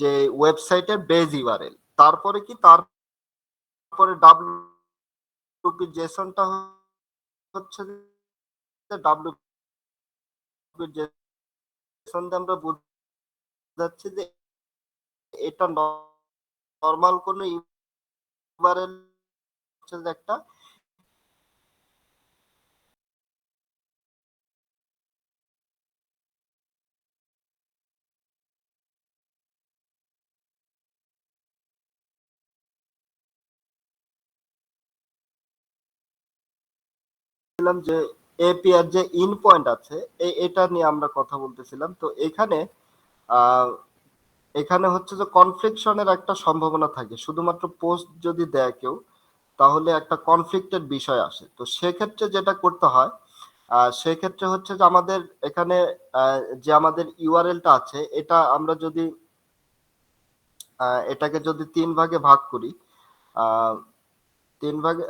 যে ওয়েবসাইটের বেজ ইউআরএল। তারপরে কি, তারপরে ডাব্লিউপি জেসনটা হচ্ছে যে ডাব্লিউপি জেসন দিয়ে আমরা বুঝাচ্ছি যে এটা নর্মাল কোনো ইউআরএল হচ্ছে যে একটা যে এপিআর যে ইন পয়েন্ট আছে এটা নিয়ে আমরা কথা বলতেছিলাম। তো এখানে এখানে হচ্ছে যে কনফ্লিকশনের একটা সম্ভাবনা থাকে, শুধুমাত্র পোস্ট যদি দেয় কেউ তাহলে একটা কনফ্লিক্টের বিষয় আসে। তো সেক্ষেত্রে যেটা করতে হয়, সেক্ষেত্রে হচ্ছে যে আমাদের এখানে যে আমাদের ইউআরএলটা আছে এটা আমরা যদি এটাকে যদি ৩ ভাগে ভাগ করি, আহ ৩ ভাগে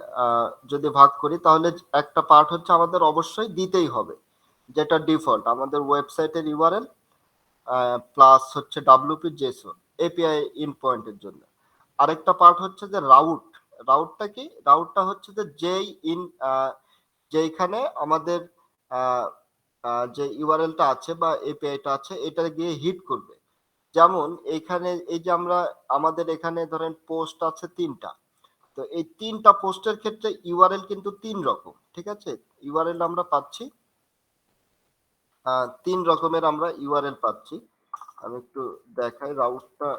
যদি ভাগ করি তাহলে একটা পার্ট হচ্ছে আমাদের অবশ্যই দিতেই হবে, যেটা ডিফল্ট আমাদের ওয়েবসাইটের ইউআরএল প্লাস হচ্ছে ডাব্লিউপি জেসন এপিআই ইন পয়েন্টের জন্য। আরেকটা পার্ট হচ্ছে যে রাউট। রাউটটা কি? রাউটটা হচ্ছে যে যেই ইন যেইখানে আমাদের আহ, যে ইউআরএলটা আছে বা এপিআইটা আছে এটা গিয়ে হিট করবে। যেমন এইখানে এই যে আমরা আমাদের এখানে ধরেন পোস্ট আছে ৩টা। তো এই ৩টা পোস্টের ক্ষেত্রে ইউআরএল কিন্তু ৩ রকম, ঠিক আছে? ইউআরএল আমরা পাচ্ছি ৩ রকমের আমরা ইউআরএল পাচ্ছি। আমি একটু দেখাই রাউটটা।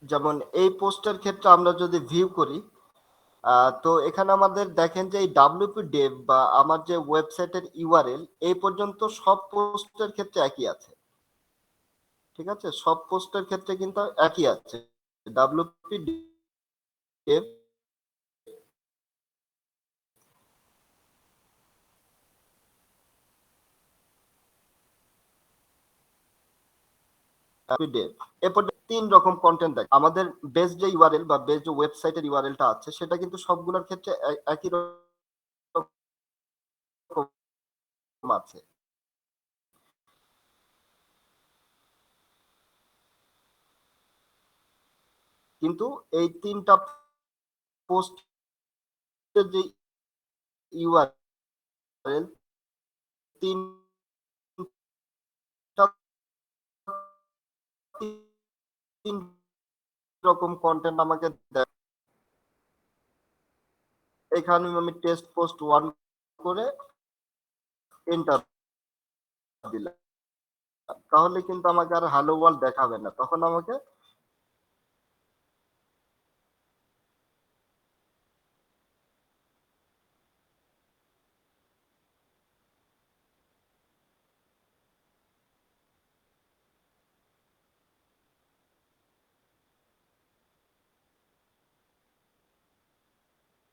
যেমন এই পোস্টের ক্ষেত্রে আমরা যদি ভিউ করি, তো এখানে আমাদের দেখেন যে এই ডাব্লিউপি ডেভ বা আমার যে ওয়েবসাইটের ইউআরএল এই পর্যন্ত সব পোস্টের ক্ষেত্রে একই আছে, ঠিক আছে? সব পোস্টের ক্ষেত্রে কিন্তু একই আছে। ডাব্লিউপি ডেভ ডেভ এরপর ৩ রকম কন্টেন্ট দেখ আমাদের বেস যে ইউআরএল বা বেস যে ওয়েবসাইটের ইউআরএলটা আছে সেটা কিন্তু সবগুলোর ক্ষেত্রে একই রকম আছে। কিন্তু এই ৩টা পোস্টের যে ইউআরএল ৩টা ৩ রকম কন্টেন্ট আমাকে দেয়। এখানে আমি টেস্ট পোস্ট 1 করে এন্টার দিলাম, তাহলে কিন্তু আমাকে আর হ্যালো ওয়ার্ল্ড দেখাবে না, তখন আমাকে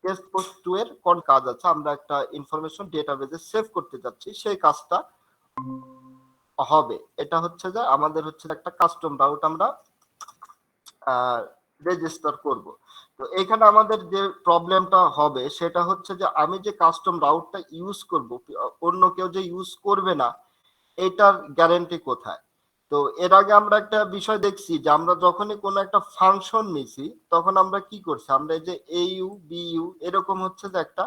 টেস্ট পোস্ট 2 এর কোন কাজ আছে, আমরা একটা ইনফরমেশন ডেটাবেজে সেভ করতে যাচ্ছি, সেই কাজটা হবে। এটা হচ্ছে যে আমাদের হচ্ছে একটা কাস্টম রাউট আমরা রেজিস্টার করব। তো এখানে আমাদের যে প্রবলেমটা হবে সেটা হচ্ছে যে আমি যে কাস্টম রাউটটা ইউজ করব অন্য কেউ যে ইউজ করবে না এটার গ্যারান্টি কোথায়? তো এর আগে আমরা একটা বিষয় দেখছি যে আমরা যখনই কোনো একটা ফাংশন নিছি তখন আমরা কি করছি, আমরা এই যে এইউ বিইউ এরকম হচ্ছে যে একটা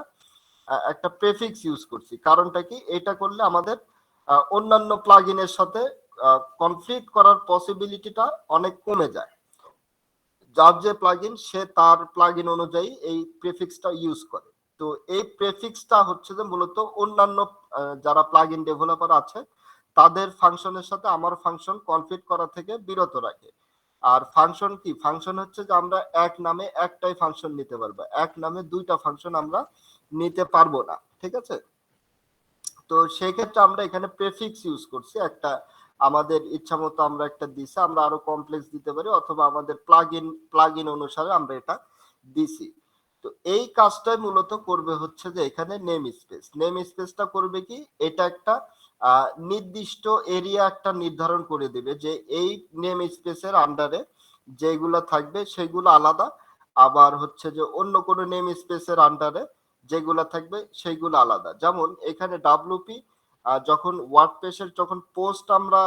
একটা প্রেফিক্স ইউজ করছি। কারণটা কি? এটা করলে আমাদের অন্যান্য প্লাগইনের সাথে কনফ্লিক্ট করার পসিবিলিটিটা অনেক কমে যায়। যার যে প্লাগইন সে তার প্লাগইন অনুযায়ী এই প্রেফিক্সটা ইউজ করে। তো এই প্রেফিক্সটা হচ্ছে যে মূলত অন্যান্য যারা প্লাগইন ডেভেলপার আছে তাদের ফাংশনের সাথে আমার ফাংশন কনফ্লিক্ট করা থেকে বিরত রাখে। আর ফাংশন কি? ফাংশন হচ্ছে যে আমরা এক নামে একটাই ফাংশন নিতে পারবো, এক নামে 2টা ফাংশন আমরা নিতে পারবো না, ঠিক আছে? তো সেই ক্ষেত্রে আমরা এখানে প্রেফিক্স ইউজ করছি একটা, আমাদের ইচ্ছা মতো আমরা একটা দিছি, আমরা আরো কমপ্লেক্স দিতে পারি অথবা আমাদের প্লাগইন অনুসারে আমরা এটা দিছি। তো এই কাজটাই মূলত করবে হচ্ছে যে এখানে নেম স্পেস। নেম স্পেসটা করবে কি? এটা একটা নির্দিষ্ট এরিয়া একটা নির্ধারণ করে দিবে যে এই নেম স্পেসের আন্ডারে যেগুলো থাকবে সেগুলো আলাদা, আবার হচ্ছে যে অন্য কোনো নেম স্পেসের আন্ডারে যেগুলা থাকবে সেইগুলো আলাদা। যেমন এখানে ডাব্লিউপি যখন ওয়ার্ডপ্রেসের যখন পোস্ট আমরা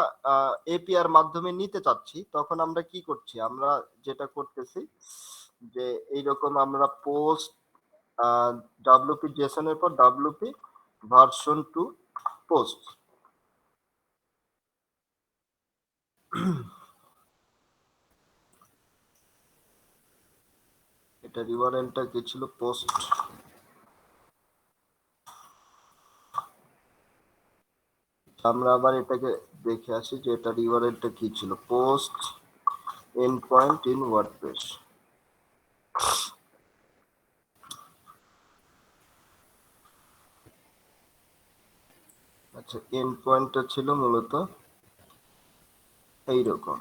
এপিআর মাধ্যমে নিতে চাচ্ছি তখন আমরা কি করছি, আমরা যেটা করতেছি যে এইরকম আমরা পোস্ট ডাব্লিউপি জেসনের পর ডাব্লিউপি ভার্সন 2 পোস্ট, এটা ইউআরএলটা কি ছিল? পোস্ট। আমরা আবার এটাকে দেখে আসি যে এটার ইউআরএলটা কি ছিল, post end point in WordPress. আচ্ছা, এন্ড পয়েন্টটা ছিল মূলত এইরকম।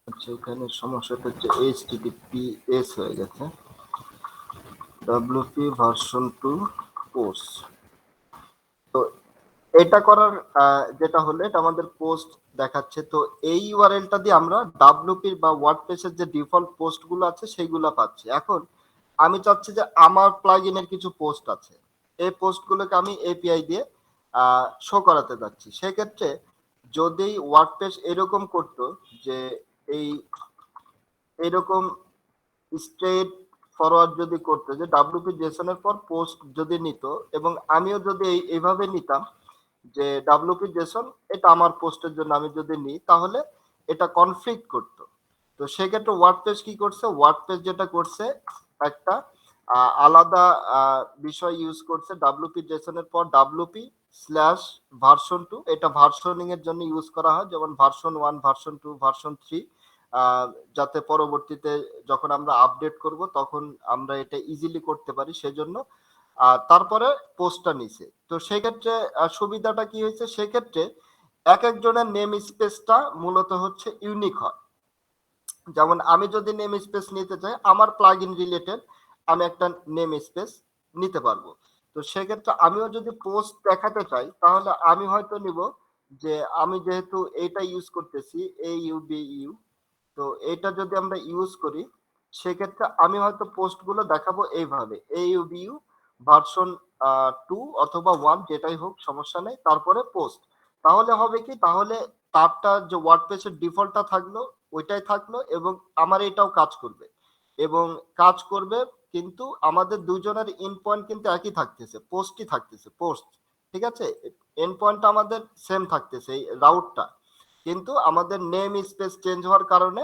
আচ্ছা, এখানে সমস্যাটা হচ্ছে HTTPS হয়ে গেছে, WP ভার্সন 2 পোস্ট। তো এটা করার যেটা হলো, এটা আমাদের পোস্ট দেখাচ্ছে। তো এই ইউআরএলটা দিয়ে আমরা WP বা ওয়ার্ডপ্রেসের যে ডিফল্ট পোস্ট গুলো আছে সেইগুলো পাচ্ছি। এখন আমি চাচ্ছি যে আমার প্লাগইনের কিছু পোস্ট আছে, এই পোস্ট গুলোকে আমি এপিআই দিয়ে শো করাতে যাচ্ছি। সেক্ষেত্রে যদি ওয়ার্ডপ্রেস এরকম করতো যে এই এরকম স্ট্রেট ফরওয়ার্ড যদি করতে, যে ডাব্লিউপি জেসনের পর পোস্ট যদি নিত এবং আমিও যদি এইভাবে নিতাম যে ডাব্লিউপি জেসন এটা আমার পোস্টের জন্য আমি যদি নিই, তাহলে এটা কনফ্লিক্ট করত। তো সেক্ষেত্রে ওয়ার্ডপ্রেস কি করছে, ওয়ার্ডপ্রেস যেটা করছে একটা আলাদা বিষয় ইউজ করছে, ডাব্লিউপি জেসনের পর ডাব্লিউপি স্ল্যাশ ভার্সন 2, এটা ভার্সনিং এর জন্য ইউজ করা হয়, যেমন ভার্সন 1, ভার্সন 2, ভার্সন 3, যাতে পরবর্তীতে যখন আমরা আপডেট করব তখন আমরা এটা ইজিলি করতে পারি, সেজন্য তারপরে পোস্টটা নিছে। তো সেক্ষেত্রে সুবিধাটা কি হয়েছে, সেক্ষেত্রে এক একজনের নেম স্পেসটা মূলত হচ্ছে ইউনিক হয়। যেমন আমি যদি নেম স্পেস নিতে চাই আমার প্লাগ ইন রিলেটেড, আমি একটা নেম স্পেস নিতে পারবো। তো সেক্ষেত্রে আমিও যদি পোস্ট দেখাতে চাই তাহলে আমি হয়তো নিব যে আমি যেহেতু এইটা ইউজ করতেছি AUBU, তো এটা যদি আমরা ইউজ করি সেক্ষেত্রে আমি হয়তো পোস্ট গুলো দেখাবো এইভাবে AUBU ভার্সন 2 অথবা 1, যেটাই হোক সমস্যা নেই, তারপরে পোস্ট। তাহলে হবে কি, তাহলে তারটা যে ওয়ার্ডপ্রেসের ডিফল্টটা থাকলো ওইটাই থাকলো এবং আমার এটাও কাজ করবে এবং কাজ করবে, কিন্তু আমাদের দুজনের ইন পয়েন্ট কিন্তু একই থাকতেছে, পোস্টই থাকতেছে, পোস্ট। ঠিক আছে, এন্ড পয়েন্টটা আমাদের সেম থাকতেছে, এই রাউটটা, কিন্তু আমাদের নেম স্পেস চেঞ্জ হওয়ার কারণে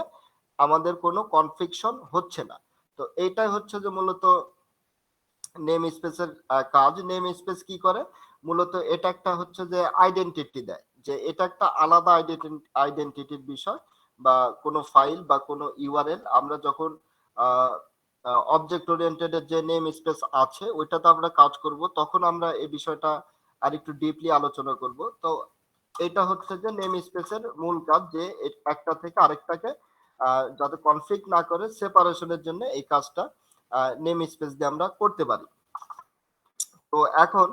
আমাদের কোনো কনফ্লিকশন হচ্ছে না। তো এইটাই হচ্ছে যে মূলত নেম স্পেসের কাজ। নেম স্পেস কি করে, মূলত এটা একটা হচ্ছে যে আইডেন্টিটি দেয়, যে এটা একটা আলাদা আইডেন্টিটির বিষয়, বা কোনো ফাইল বা কোনো ইউআরএল আমরা যখন অবজেক্ট ওরিয়েন্টেড এর যে নেম স্পেস আছে ওইটাতে আমরা কাজ করব, তখন আমরা এই বিষয়টা আর একটু ডিপলি আলোচনা করব। তো এটা হচ্ছে যে নেম স্পেসের মূল কাজ, যে একটা থেকে আরেকটাকে যাতে কনফ্লিক্ট না করে সেপারেশনের জন্য এই কাজটা নেম স্পেস দিয়ে আমরা করতে পারি। তো এখন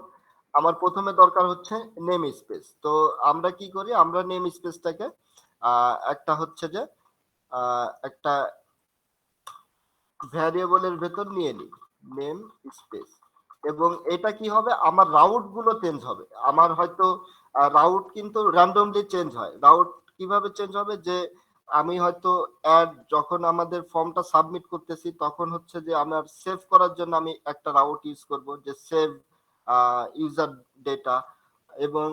আমার প্রথমে দরকার হচ্ছে নেম স্পেস। তো আমরা কি করি, আমরা নেম স্পেসটাকে একটা হচ্ছে যে একটা ভ্যারিয়েবলের ভেতর নিয়ে নিই নেম স্পেস, এবং এটা কি হবে, আমার রাউট গুলো চেঞ্জ হবে। আমার হয়তো রাউট কিন্তু র্যান্ডমলি চেঞ্জ হয়। রাউট কিভাবে চেঞ্জ হবে, যে আমি হয়তো অ্যাড যখন আমাদের ফর্মটা সাবমিট করতেছি তখন হচ্ছে যে আমার সেভ করার জন্য আমি একটা রাউট ইউজ করব, যে সেভ ইউজার ডেটা, এবং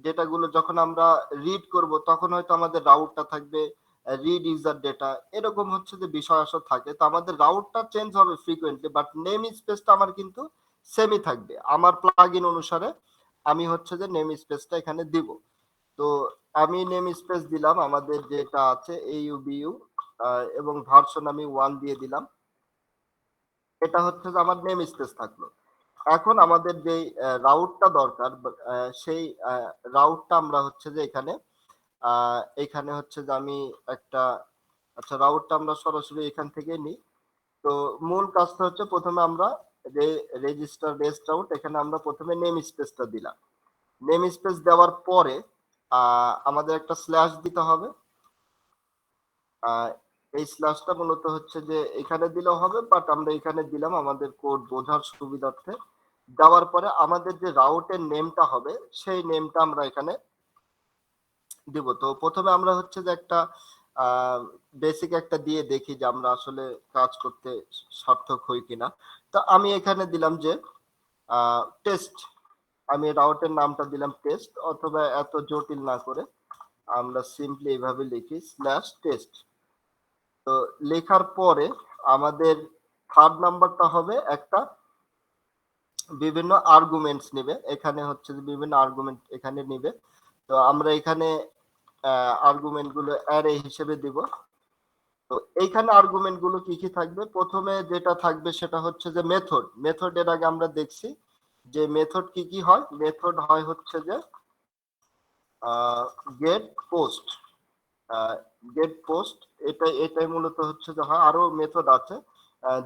ডেটাগুলো যখন আমরা রিড করব তখন হয়তো আমাদের রাউটটা থাকবে রিড ইউজার ডেটা, এরকম হচ্ছে যে বিষয় আসা থাকে। তো আমাদের রাউটটা চেঞ্জ হবে ফ্রিকোয়েন্টলি, বাট নেম স্পেসটা আমার কিন্তু সেমই থাকবে। আমার প্লাগইন অনুসারে আমি হচ্ছে যে নেম স্পেসটা এখানে দিব। তো আমি নেম স্পেস দিলাম আমাদের যেটা আছে AUBU, এবং ভার্সন আমি 1 দিয়ে দিলাম। এটা হচ্ছে যে আমার নেম স্পেস থাকলো। এখন আমাদের যে রাউটটা দরকার, সেই রাউটটা আমরা হচ্ছে যে এখানে হচ্ছে যে আমি একটা, আচ্ছা রাউটটা আমরা সরাসরি এখান থেকে নিই। তো মূল কাজটা হচ্ছে প্রথমে আমরা যে রেজিস্টার রেস্ট রাউট, এখানে আমরা প্রথমে নেম স্পেসটা দিলাম। নেম স্পেস দেওয়ার পরে আমাদের একটা স্ল্যাশ দিতে হবে। এই স্ল্যাশটা মূলত হচ্ছে যে এখানে দিলেও হবে, বাট আমরা এখানে দিলাম আমাদের কোড বোঝার সুবিধার্থে। দেওয়ার পরে আমাদের যে রাউটের নেমটা হবে সেই নেমটা আমরা এখানে দিব। তো প্রথমে আমরা হচ্ছে যে একটা বেসিক একটা দিয়ে দেখি যে আমরা আসলে কাজ করতে সার্থক হই কিনা। তো আমি এখানে দিলাম যে টেস্ট, আমি রাউটের নামটা দিলাম টেস্ট, অথবা এত জটিল না করে আমরা সিম্পলি এইভাবে লিখি স্ল্যাশ টেস্ট। তো লেখার পরে আমাদের থার্ড নাম্বারটা হবে একটা বিভিন্ন আর্গুমেন্টস নেবে, এখানে হচ্ছে যে বিভিন্ন আর্গুমেন্ট এখানে নিবে। তো আমরা এখানে আর্গুমেন্ট গুলো অ্যারে হিসেবে দিব। তো এইখানে আর্গুমেন্ট গুলো কি কি থাকবে, প্রথমে যেটা থাকবে সেটা হচ্ছে যে মেথড। মেথডের আগে আমরা দেখছি যে মেথড কি কি হয়। মেথড হয় হচ্ছে যে গেট পোস্ট, গেট পোস্ট, এটাই মূলত হচ্ছে যে হয়। আরো মেথড আছে,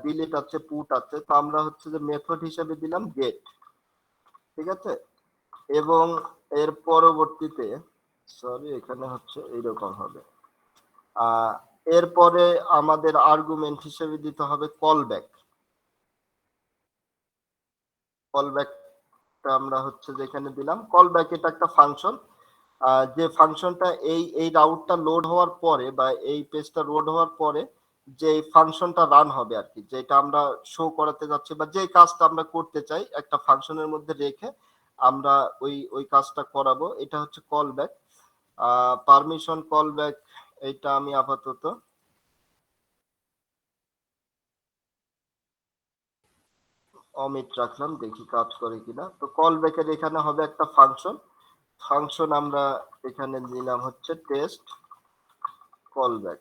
ডিলিট আছে, পুট আছে, তো আমরা হচ্ছে যে মেথড হিসেবে দিলাম গেট, ঠিক আছে। এবং এর পরবর্তীতে, সরি এখানে হচ্ছে এইরকম হবে, আহ এরপরে আমাদের আর্গুমেন্ট হিসেবে দিতে হবে কল ব্যাক। কল ব্যাকটা আমরা হচ্ছে যেখানে দিলাম কল ব্যাক, এটা একটা ফাংশন, যে ফাংশনটা এই রাউটটা লোড হওয়ার পরে বা এই পেজটা লোড হওয়ার পরে যে ফাংশনটা রান হবে আর কি, যেটা আমরা শো করাতে যাচ্ছি বা যে কাজটা আমরা করতে চাই একটা ফাংশনের মধ্যে রেখে আমরা ওই কাজটা করাবো, এটা হচ্ছে call back. Permission call back, এটা আমি আপাতত অমিট রাখলাম, দেখি কাজ করে কিনা। তো কল ব্যাকের এখানে হবে একটা ফাংশন, ফাংশন আমরা এখানে দিলাম হচ্ছে টেস্ট কল ব্যাক।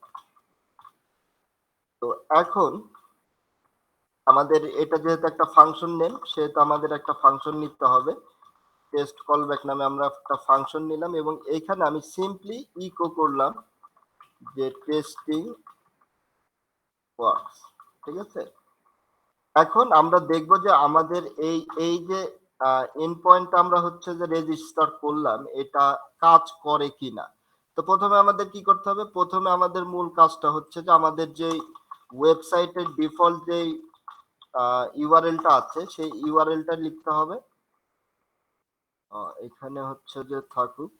তো এখন আমাদের এটা যেহেতু একটা ফাংশন নেম, সেহেতু আমাদের একটা ফাংশন নিতে হবে। টেস্ট কল ব্যাক নামে আমরা একটা ফাংশন নিলাম এবং এইখানে আমি সিম্পলি ইকো করলাম যে টেস্টিং ওয়ার্কস, ঠিক আছে। এখন আমরা দেখব যে আমাদের এই যে এন্ড পয়েন্ট আমরা হচ্ছে যে রেজিস্টার করলাম এটা কাজ করে কিনা। তো প্রথমে আমাদের কি করতে হবে, প্রথমে আমাদের মূল কাজটা হচ্ছে যে আমাদের যে ওয়েবসাইটের ডিফল্ট যে ইউআরএলটা আছে সেই ইউআরএলটা লিখতে হবে। এখানে হচ্ছে যে থাকুক,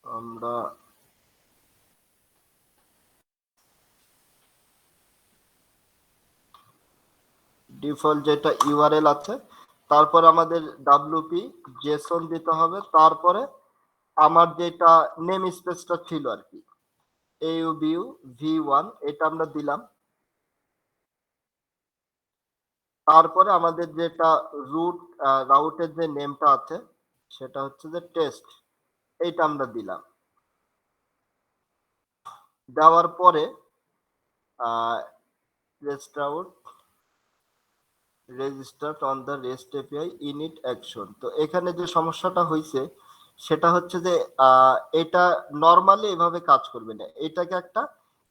আমরা ডিফল্ট যেটা ইউআরএল আছে, তারপর আমাদের ডাব্লিউপি জেসন দিতে হবে, তারপরে আমার যেটা নেম স্পেসটা ছিল আর কি AUBU V1 এটা আমরা দিলাম। তারপরে আমাদের যেটা রাউটের যে নেমটা আছে সেটা হচ্ছে যে টেস্ট, এইটা আমরা দিলাম। দেওয়ার পরে rest out registered on the rest API init action. তো এখানে যে সমস্যাটা হয়েছে সেটা হচ্ছে যে এটা নর্মালি এভাবে কাজ করবে না, এটাকে একটা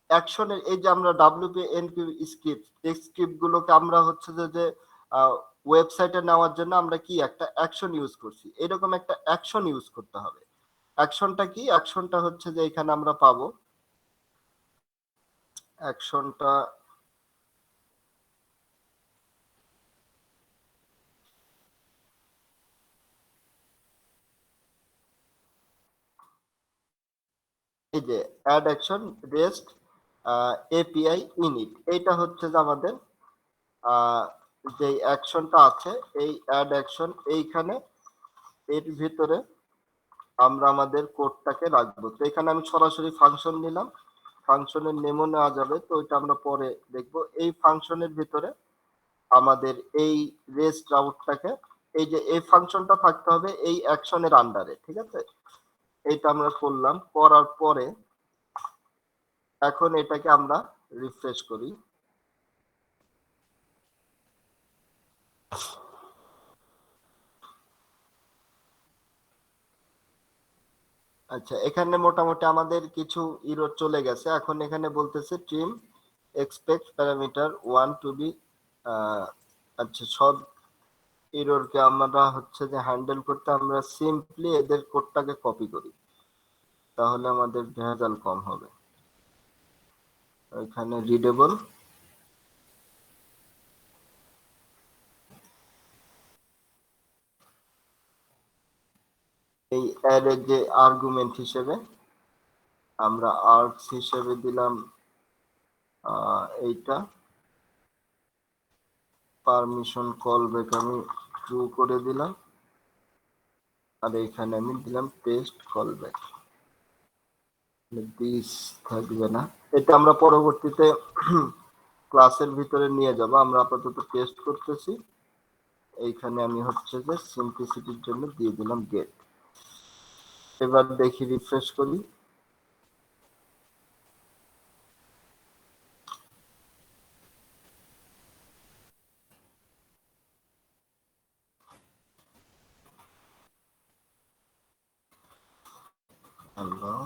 অ্যাকশনের, এই যে আমরা ডাব্লিউপি এনপি স্ক্রিপ্ট, এই স্ক্রিপ্ট গুলোকে আমরা হচ্ছে যে ওয়েবসাইটে নেওয়ার জন্য আমরা কি একটা অ্যাকশন ইউজ করছি, এরকম একটা অ্যাকশন ইউজ করতে হবে। অ্যাকশনটা কি, অ্যাকশনটা হচ্ছে যে এখানে আমরা পাবো, অ্যাকশনটা এই যে add action rest API init, এইটা হচ্ছে যে আমাদের যে অ্যাকশনটা আছে এই অ্যাড অ্যাকশন, এইখানে এর ভিতরে আমরা আমাদের কোডটাকে রাখবো। তো এখানে আমি সরাসরি ফাংশন নিলাম, ফাংশনের নেমও নেওয়া যাবে, তো এটা আমরা পরে দেখবো। এই ফাংশনের ভিতরে আমাদের এই রেস্ট রাউটটাকে, এই যে এই ফাংশনটা থাকতে হবে এই অ্যাকশনের আন্ডারে, ঠিক আছে। এইটা আমরা করলাম, করার পরে এখন এটাকে আমরা রিফ্রেশ করি। আচ্ছা, এখানে মোটামুটি আমাদের কিছু ইরর চলে গেছে। এখন এখানে বলতেছে trim expect parameter 1 to be, আচ্ছা সব ইররকে আমরা হচ্ছে যে হ্যান্ডেল করতে আমরা সিম্পলি এদের কোডটাকে কপি করি, তাহলে আমাদের ভেজাল কম হবে। এখানে রিডেবল, এই অ্যারে যে আর্গুমেন্ট হিসেবে আমরা আর্কস হিসেবে দিলাম এইটা, পারমিশন কল ব্যাক আমি ট্রু করে দিলাম, আর এখানে আমি দিলাম টেস্ট কল ব্যাক, দিস থাকবে না, এটা আমরা পরবর্তীতে ক্লাসের ভিতরে নিয়ে যাব, আমরা আপাতত টেস্ট করতেছি। এইখানে আমি হচ্ছে যে সিম্পলিসিটির জন্য দিয়ে দিলাম গেট। এবার দেখি, রিফ্রেশ করি। আল্লাহ,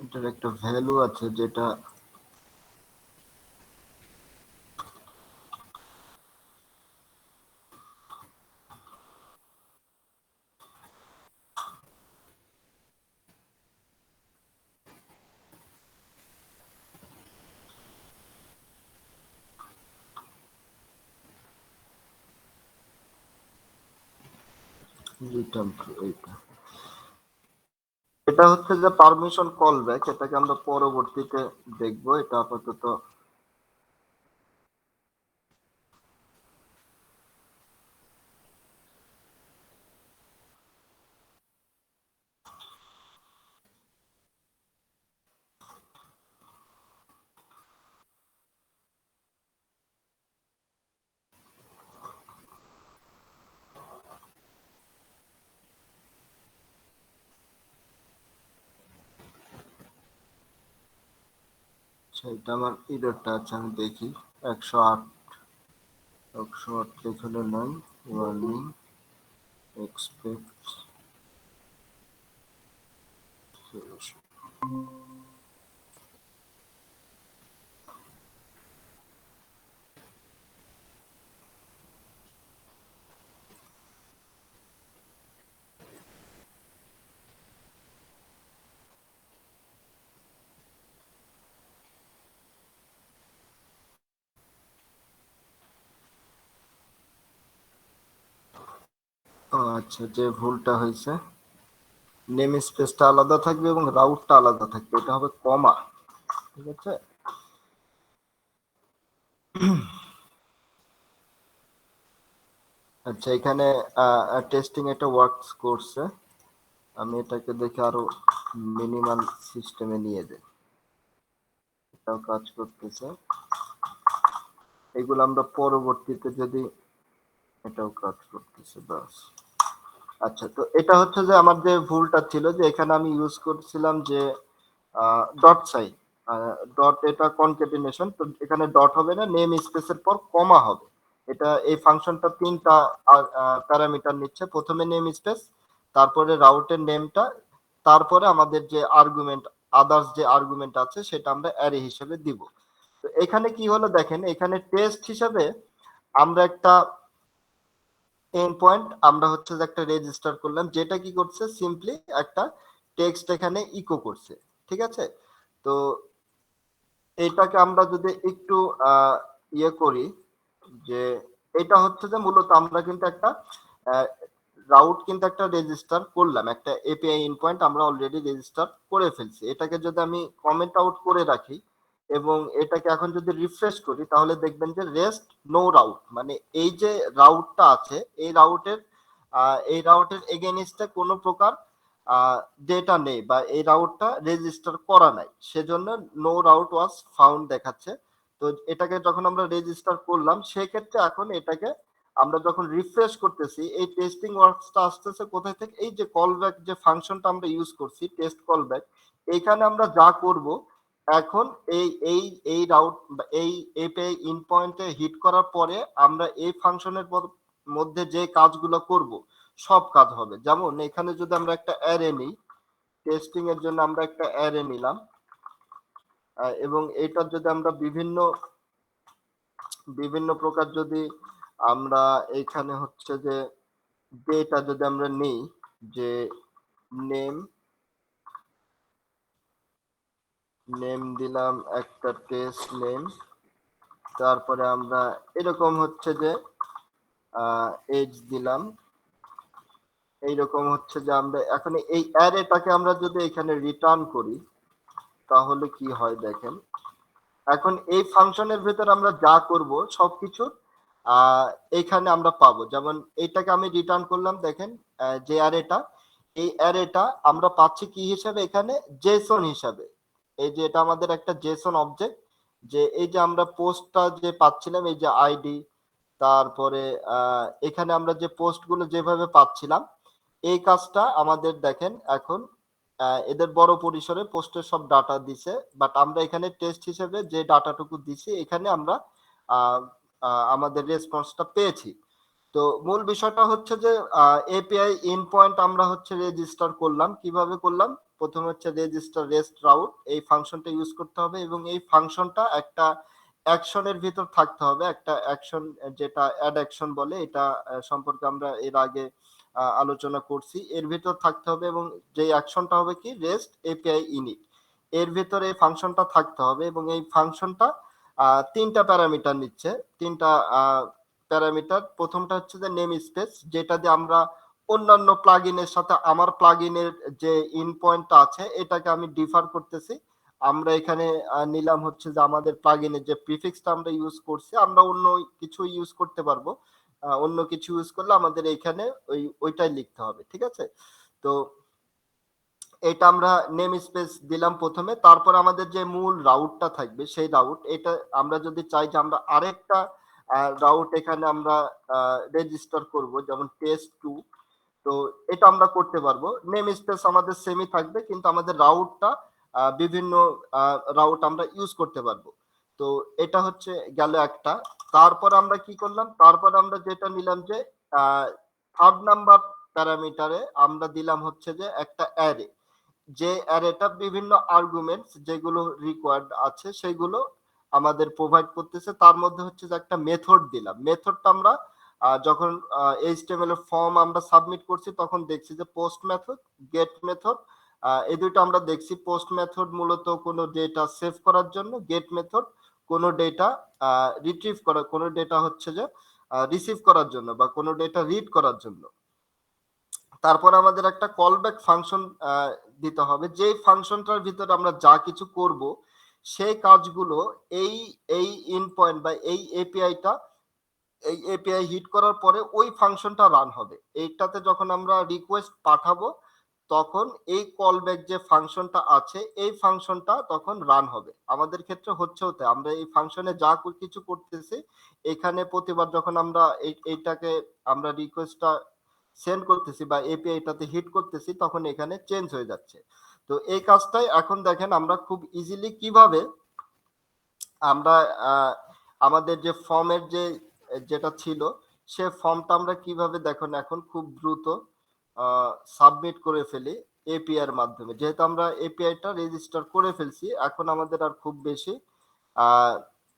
এটার একটা ভ্যালু আছে যেটা রিটার্ন, এইটা, এটা হচ্ছে যে পারমিশন কল ব্যাক, এটাকে আমরা পরবর্তীতে দেখবো, এটা আপাতত সেটা আমার ইররটা আছে, আমি দেখি। 108, 108 লিখলে নয়, ওয়ার্নিং এক্সপেক্ট সলিউশন। আচ্ছা, যে ভুলটা হয়েছে, নেম স্পেসটা আলাদা থাকবে এবং রাউটটা আলাদা থাকবে, এটা হবে কমা, ঠিক আছে। আচ্ছা, এখানে টেস্টিং এটা ওয়ার্কস করছে, আমি এটাকে দেখে আরো মিনিমাল সিস্টেমে নিয়ে যাই, এটাও কাজ করতেছে। এগুলো আমরা পরবর্তীতে যদি, এটাও কাজ করতেছে, বাস। আচ্ছা, তো এটা হচ্ছে যে আমার যে ভুলটা ছিল, যে এখানে আমি ইউজ করছিলাম যে ডট সাইন, ডট, এটা কনক্যাটিনেশন, তো এখানে ডট হবে না, নেম স্পেসের পর কমা হবে। এটা এই ফাংশনটা তিনটা প্যারামিটার নিচ্ছে, প্রথমে নেম স্পেস, তারপরে রাউটের নেমটা, তারপরে আমাদের যে আর্গুমেন্ট, আদার্স যে আর্গুমেন্ট আছে সেটা আমরা অ্যারে হিসেবে দিব। তো এখানে কি হলো দেখেন, এখানে টেস্ট হিসেবে আমরা একটা এন্ড পয়েন্ট, আমরা হচ্ছে যে একটা রেজিস্টার করলাম, যেটা কি করছে, সিম্পলি একটা টেক্সট এখানে ইকো করছে, ঠিক আছে। তো এটাকে আমরা যদি একটু ইয়ে করি, যে এটা হচ্ছে যে মূলত আমরা কিন্তু একটা রাউট কিন্তু একটা রেজিস্টার করলাম, একটা এপিআই ইন পয়েন্ট আমরা অলরেডি রেজিস্টার করে ফেলছি, এটাকে যদি আমি কমেন্ট আউট করে রাখি, এবং এটাকে এখন যদি রিফ্রেশ করি তাহলে দেখবেন যে রেস্ট নো রাউট, মানে এই যে রাউটটা আছে এই রাউটের এগেইনস্টে কোনো প্রকার ডেটা নেই বা এই রাউটটা রেজিস্টার করা নাই, সেজন্য নো রাউট ওয়াজ ফাউন্ড দেখাচ্ছে। তো এটাকে যখন আমরা রেজিস্টার করলাম সেক্ষেত্রে এখন এটাকে আমরা যখন রিফ্রেশ করতেছি এই টেস্টিং ওয়ার্কসটা আসতেছে কোথায় থেকে, এই যে কলব্যাক যে ফাংশনটা আমরা ইউজ করছি টেস্ট কলব্যাক, এইখানে আমরা যা করব এখন এই রাউট এই এপিআই ইন পয়েন্টে হিট করার পরে আমরা এই ফাংশনের মধ্যে যে কাজগুলো করব সব কাজ হবে। যেমন এখানে যদি আমরা একটা অ্যারে নিই, টেস্টিং এর জন্য আমরা একটা অ্যারে নিলাম, এবং এটার যদি আমরা বিভিন্ন বিভিন্ন প্রকার যদি আমরা এখানে হচ্ছে যে ডেটা যদি আমরা নেই, যে নেম নেম দিলাম একটা টেস্ট নেম, তারপরে আমরা এরকম হচ্ছে যে এজ দিলাম, এইরকম হচ্ছে যে আমরা এখন এই অ্যারেটাকে আমরা যদি এখানে রিটার্ন করি তাহলে কি হয় দেখেন। এখন এই ফাংশনের ভিতর আমরা যা করব সবকিছু এখানে আমরা পাবো। যেমন এইটাকে আমি রিটার্ন করলাম, দেখেন যে অ্যারেটা, এই অ্যারেটা আমরা পাচ্ছি কি হিসাবে, এখানে জেসন হিসাবে। এই যে এটা আমাদের একটা জেসন অবজেক্ট, যে এই যে আমরা পোস্টটা যে পাচ্ছিলাম, এই যে আইডি, তারপরে এখানে আমরা যে পোস্টগুলো যেভাবে পাচ্ছিলাম এই কাজটা আমাদের দেখেন এখন এদের বড় পরিসরে পোস্টের সব ডাটা দিছে, বাট আমরা এখানে টেস্ট হিসেবে যে ডাটাটুকু দিছি এখানে আমরা আমাদের রেসপন্সটা পেয়েছি। তো মূল বিষয়টা হচ্ছে যে এপিআই ইন পয়েন্ট আমরা হচ্ছে রেজিস্টার করলাম, কিভাবে করলাম, প্রথমে হচ্ছে রেজিস্টার রেস্ট রাউট এই ফাংশনটা ইউজ করতে হবে এবং এই ফাংশনটা একটা অ্যাকশনের ভিতর থাকতে হবে, একটা অ্যাকশন যেটা অ্যাড অ্যাকশন বলে, এটা সম্পর্কে আমরা এর আগে আলোচনা করছি, এর ভিতর থাকতে হবে এবং যে অ্যাকশনটা হবে কি রেস্ট এপিআই ইনিট, এর ভিতরে এই ফাংশনটা থাকতে হবে এবং এই ফাংশনটা তিনটা প্যারামিটার নিচ্ছে, তিনটা প্যারামিটার। প্রথমটা হচ্ছে যে নেম স্পেস, যেটা দিয়ে আমরা অন্যান্য প্লাগইনের সাথে আমার প্লাগইনের যে ইন পয়েন্টটা আছে এটাকে আমি ডিফার করতেছি। আমরা এখানে নিলাম হচ্ছে যে আমাদের প্লাগইনের যে প্রিফিক্সটা আমরা ইউজ করছি আমরা অন্য কিছু ইউজ করতে পারবো, অন্য কিছু ইউজ করলে আমাদের এখানে ওইটাই লিখতে হবে, ঠিক আছে। তো এটা আমরা নেম স্পেস দিলাম প্রথমে, তারপর আমাদের যে মূল রাউটটা থাকবে সেই রাউট, এটা আমরা যদি চাই যে আমরা আরেকটা রাউট এখানে আমরা রেজিস্টার করব, যেমন টেস্ট টু, তো এটা আমরা করতে পারবো। নেম স্পেস আমাদের সেমই থাকবে কিন্তু আমাদের রাউটটা বিভিন্ন রাউট আমরা ইউজ করতে পারবো। তো এটা হচ্ছে গেল একটা। তারপর আমরা কি করলাম, তারপর আমরা যেটা নিলাম যে থার্ড নাম্বার প্যারামিটারে আমরা দিলাম হচ্ছে যে একটা অ্যারে, যে অ্যারেটা বিভিন্ন আর্গুমেন্টস যেগুলো রিকোয়ার্ড আছে সেগুলো আমাদের প্রোভাইড করতেছে, তার মধ্যে হচ্ছে যে একটা মেথড দিলাম। মেথডটা আমরা যখন এইচটিএমএল এর ফর্ম আমরা সাবমিট করছি তখন দেখছি যে পোস্ট মেথড, গেট মেথড, এই দুটো আমরা দেখছি। পোস্ট মেথড মূলত কোনো ডেটা সেভ করার জন্য, গেট মেথড কোনো ডেটা রিট্রিভ করা, কোনো ডেটা হচ্ছে যে রিসিভ করার জন্য বা কোনো ডেটা রিড করার জন্য। তারপর আমাদের একটা কলব্যাক ফাংশন দিতে হবে, যে ফাংশনটার ভিতরে আমরা যা কিছু করব সেই কাজগুলো এই এই ইন পয়েন্ট বা এই এপিআই হিট করার পরে ওই ফাংশনটা রান হবে। এইটাতে যখন আমরা রিকোয়েস্ট পাঠাবো তখন এই কলব্যাক যে ফাংশনটা আছে এই ফাংশনটা তখন রান হবে। আমাদের ক্ষেত্রে হচ্ছে আমরা এই ফাংশনে যা কিছু করতেছি এখানে প্রতিবার যখন আমরা এইটাকে আমরা রিকোয়েস্টটা সেন্ড করতেছি বা এপিআইটাতে হিট করতেছি তখন এখানে চেঞ্জ হয়ে যাচ্ছে। তো এই কাজটাই এখন দেখেন আমরা খুব ইজিলি কিভাবে আমরা আমাদের যে ফর্মের যেটা ছিল সে ফর্মটা আমরা কিভাবে দেখুন এখন খুব দ্রুত সাবমিট করে ফেলি এপিআই এর মাধ্যমে। যেহেতু আমরা এপিআইটা রেজিস্টার করে ফেলছি এখন আমাদের আর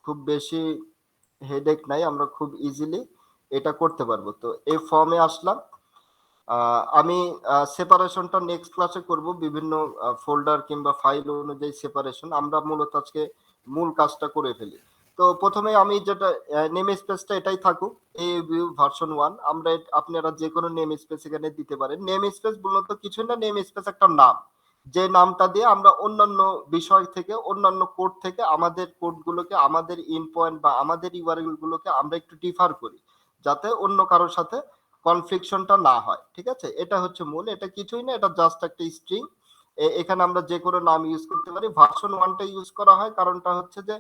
খুব বেশি হেডেক নাই, আমরা খুব ইজিলি এটা করতে পারবো। তো এই ফর্মে আসলাম, আমি সেপারেশনটা নেক্সট ক্লাসে করব, বিভিন্ন ফোল্ডার কিংবা ফাইল অনুযায়ী সেপারেশন। আমরা মূলত আজকে মূল কাজটা করে ফেলি। তো প্রথমে আমি যেটা নেম স্পেসটা এটাই থাকুক এই ভিউ ভার্সন 1, আমরা আপনারা যে কোনো নেম স্পেস এখানে দিতে পারেন। নেম স্পেস মূলত কিছু না, নেম স্পেস একটা নাম, যে নামটা দিয়ে আমরা অন্যান্য বিষয় থেকে, অন্যান্য কোড থেকে আমাদের কোডগুলোকে, আমাদের ইন পয়েন্ট বা আমাদের ইউআরএল গুলোকে আমরা একটু ডিফার করি, যাতে অন্য কারোর সাথে কনফ্লিকশনটা না হয়। ঠিক আছে, এটা হচ্ছে মূল, এটা কিছুই না, এটা জাস্ট একটা স্ট্রিং। এখানে আমরা যে কোনো নাম ইউজ করতে পারি। ভার্সন ওয়ানটা ইউজ করা হয় কারণটা হচ্ছে যে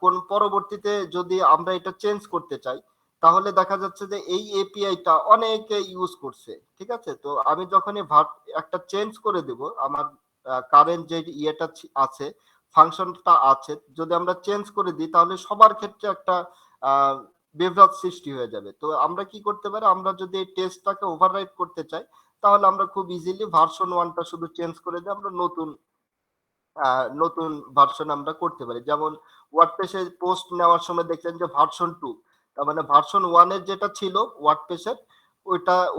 কোন পরবর্তীতে যদি আমরা এটা চেঞ্জ করতে চাই, তাহলে দেখা যাচ্ছে যে এই এপিআইটা অনেকে ইউজ করছে। ঠিক আছে, তো আমি যখনই একটা চেঞ্জ করে দেব, আমার কারেন্ট যে ইয়েটা আছে, ফাংশনটা আছে, যদি আমরা চেঞ্জ করে দিই তাহলে সবার ক্ষেত্রে একটা বিভ্রাট সৃষ্টি হয়ে যাবে। তো আমরা কি করতে পারি, আমরা যদি এই টেস্টটাকে ওভাররাইট করতে চাই, তাহলে আমরা খুব ইজিলি ভার্সন ওয়ানটা শুধু চেঞ্জ করে দিয়ে আমরা নতুন ভার্সন আমরা করতে পারি। যেমন ওয়ার্ডপ্রেসে পোস্ট নেওয়ার সময় দেখলেন যে ভার্সন টু, তার মানে ভার্সন ওয়ানের যেটা ছিল ওয়ার্ডপ্রেসের,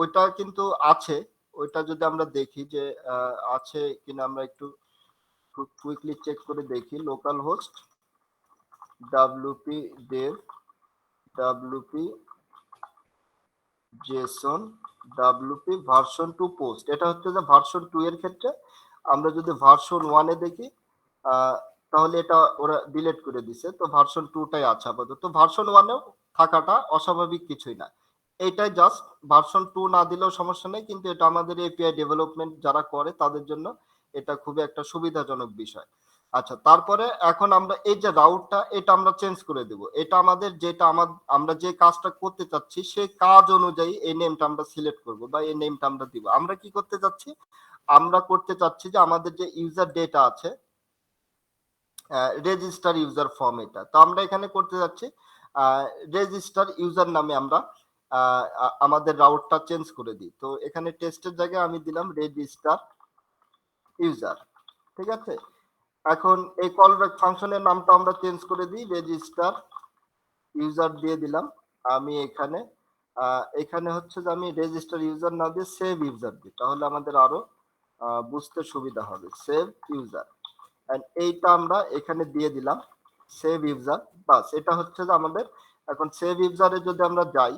ওইটা কিন্তু আছে। ওইটা যদি আমরা দেখি যে আছে কিনা, আমরা একটু কুইকলি চেক করে দেখি। Local host wp dev wp json wp version two post, এটা হচ্ছে যে ভার্সন টু এর ক্ষেত্রে। আমরা যদি ভার্সন ওয়ানে দেখি, আহ, তাহলে এটা ওরা ডিলিট করে দিছে, তো ভার্সন টুটাই আছে আপাতত। ভার্সন ওয়ানেও থাকাটা অস্বাভাবিক কিছুই না, এইটাই জাস্ট ভার্সন টু না দিলেও সমস্যা নেই, কিন্তু এটা আমাদের এপিআই ডেভেলপমেন্ট যারা করে তাদের জন্য এটা খুবই একটা সুবিধাজনক বিষয়। আচ্ছা, তারপরে এখন আমরা এই যে রাউটটা, এটা আমরা চেঞ্জ করে দেব। এটা আমাদের যেটা আমরা যে কাজটা করতে চাচ্ছি সেই কাজ অনুযায়ী এই নেমটা আমরা সিলেক্ট করব বা এই নেমটা আমরা দিব। আমরা কি করতে চাচ্ছি, আমরা করতে চাচ্ছি যে আমাদের যে ইউজার ডেটা আছে, রেজিস্টার ইউজার ফর্ম, এটা তো আমরা এখানে করতে যাচ্ছি রেজিস্টার ইউজার নামে আমরা আমাদের রাউটটা চেঞ্জ করে দিই। তো এখানে টেস্টের জায়গায় আমি দিলাম রেজিস্টার ইউজার। ঠিক আছে, এখন এই কলব্যাক ফাংশনের নামটা আমরা চেঞ্জ করে দিই, রেজিস্টার ইউজার দিয়ে দিলাম। আমি এখানে হচ্ছে যে আমি রেজিস্টার ইউজার না দিয়ে সেভ ইউজার দিই, তাহলে আমাদের আরো বুঝতে সুবিধা হবে। সেভ ইউজার, এইটা আমরা এখানে দিয়ে দিলাম, সেভ ইউজার। বাস, এটা হচ্ছে যে আমাদের এখন সেভ ইউজারে যদি আমরা যাই,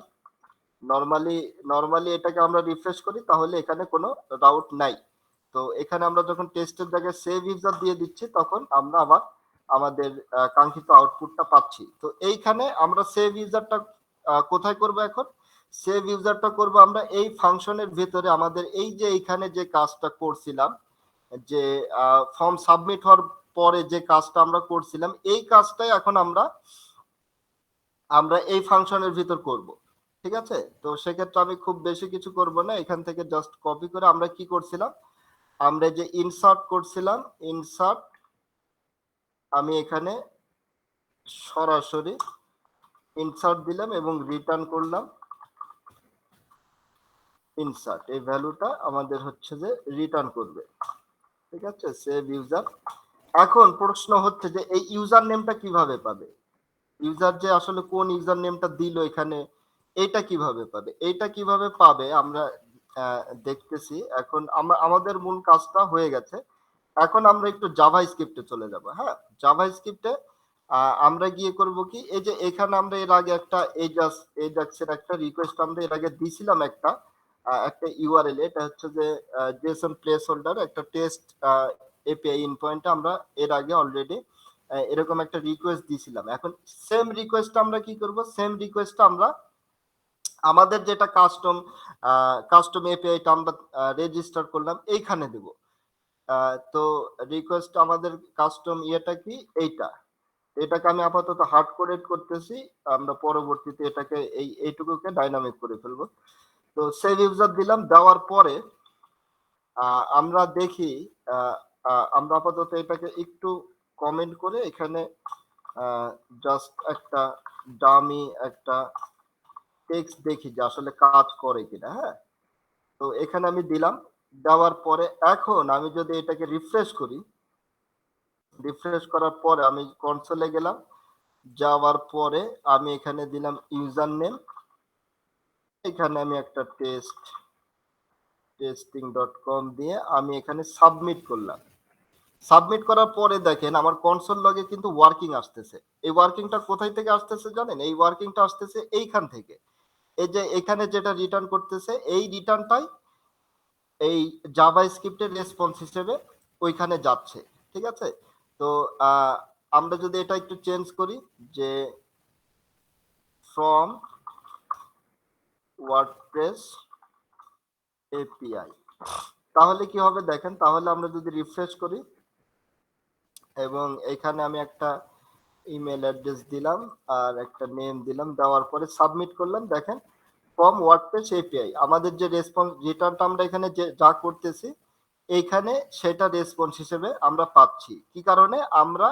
নরমালি নরমালি এটাকে আমরা রিফ্রেশ করি, তাহলে এখানে কোনো রাউট নাই। তো এখানে আমরা যখন টেস্টের জায়গায় সেভ ইউজার দিয়ে দিচ্ছি, তখন আমরা আবার আমাদের কাঙ্ক্ষিত আউটপুটটা পাচ্ছি। তো এইখানে আমরা সেভ ইউজারটা কোথায় করব, এখন সেভ ইউজারটা করব আমরা এই ফাংশনের ভিতরে। আমাদের এই যে এইখানে যে কাজটা করছিলাম, যে ফর্ম সাবমিট হওয়ার পরে যে কাজটা আমরা করছিলাম, এই কাজটাই এখন আমরা আমরা এই ফাংশনের ভিতর করব। ঠিক আছে, তো সেক্ষেত্রে আমি খুব বেশি কিছু করব না, এখান থেকে জাস্ট কপি করে আমরা কি করছিলাম, আমরা যে ইনসার্ট করছিলাম, ইনসার্ট আমি এখানে সরাসরি ইনসার্ট দিলাম এবং রিটার্ন করলাম ইনসার্ট। এই ভ্যালুটা আমাদের হচ্ছে যে রিটার্ন করবে। ঠিক আছে, সেভ ইউজার। এখন প্রশ্ন হচ্ছে যে এই ইউজার নেমটা কিভাবে পাবে, ইউজার যে আসলে কোন ইউজার নেমটা দিল এখানে, এইটা কিভাবে পাবে, এইটা কিভাবে পাবে আমরা দেখতেছি। এখন আমাদের মূল কাজটা হয়ে গেছে, এখন আমরা একটু জাভা স্ক্রিপ্টে চলে যাব। হ্যাঁ, জাভা স্ক্রিপ্টে আমরা গিয়ে করব কি, এই যে এখানে আমরা এর আগে একটা এজাক্সের একটা রিকোয়েস্ট আমরা এর আগে দিছিলাম, একটা ইউআরএল, এটা হচ্ছে যে জেসন প্লেস হোল্ডার একটা টেস্ট এপিআই ইন পয়েন্টে আমরা এর আগে অলরেডি এরকম একটা রিকোয়েস্ট দিয়েছিলাম। এখন সেম রিকোয়েস্ট আমরা কি করব, সেম রিকোয়েস্ট আমরা আমাদের যেটা কাস্টম এপিআইটা আমরা রেজিস্টার করলাম এইখানে দেব। তো রিকোয়েস্ট আমাদের কাস্টম ইয়েটা কি, এটাকে আমি আপাতত হার্ড কোডেড করতেছি, আমরা পরবর্তীতে এটাকে এইটুকুকে ডাইনামিক করে ফেলবো। তো সেভ ইউজার দিলাম, দেওয়ার পরে আমরা দেখি, আমরা আপাতত এটাকে একটু কমেন্ট করে এখানে জাস্ট একটা ডামি একটা টেক্সট দেখি যে আসলে কাজ করে কিনা। হ্যাঁ, তো এখানে আমি দিলাম, দেওয়ার পরে এখন আমি যদি এটাকে রিফ্রেশ করি, রিফ্রেশ করার পরে আমি কনসোলে গেলাম, যাওয়ার পরে আমি এখানে দিলাম ইউজার নেম, এখানে আমি একটা টেস্টিং.com দিয়ে আমি এখানে সাবমিট করলাম। সাবমিট করার পরে দেখেন আমার কনসোল লগে কিন্তু ওয়ার্কিং আসতেছে। এই ওয়ার্কিংটা কোথায় থেকে আসতেছে জানেন, এই ওয়ার্কিংটা আসতেছে এইখান থেকে। এই যে এখানে যেটা রিটার্ন করতেছে, এই রিটার্নটাই এই জাভা স্ক্রিপ্টের রেসপন্স হিসেবে ওইখানে যাচ্ছে। ঠিক আছে, তো আমরা যদি এটা একটু চেঞ্জ করি যে ফ্রম ওয়ার্ডপ্রেস এপিআই, তাহলে কি হবে দেখেন, তাহলে আমরা যদি রিফ্রেশ করি এবং এখানে আমি একটা ইমেল অ্যাড্রেস দিলাম আর একটা নেম দিলাম, দেওয়ার পরে সাবমিট করলাম, দেখেন ফ্রম ওয়ার্ডপ্রেস এপিআই আমাদের যে রেসপন্স রিটার্নটা আমরা এখানে যে যা করতেছি এইখানে সেটা রেসপন্স হিসেবে আমরা পাচ্ছি। কি কারণে? আমরা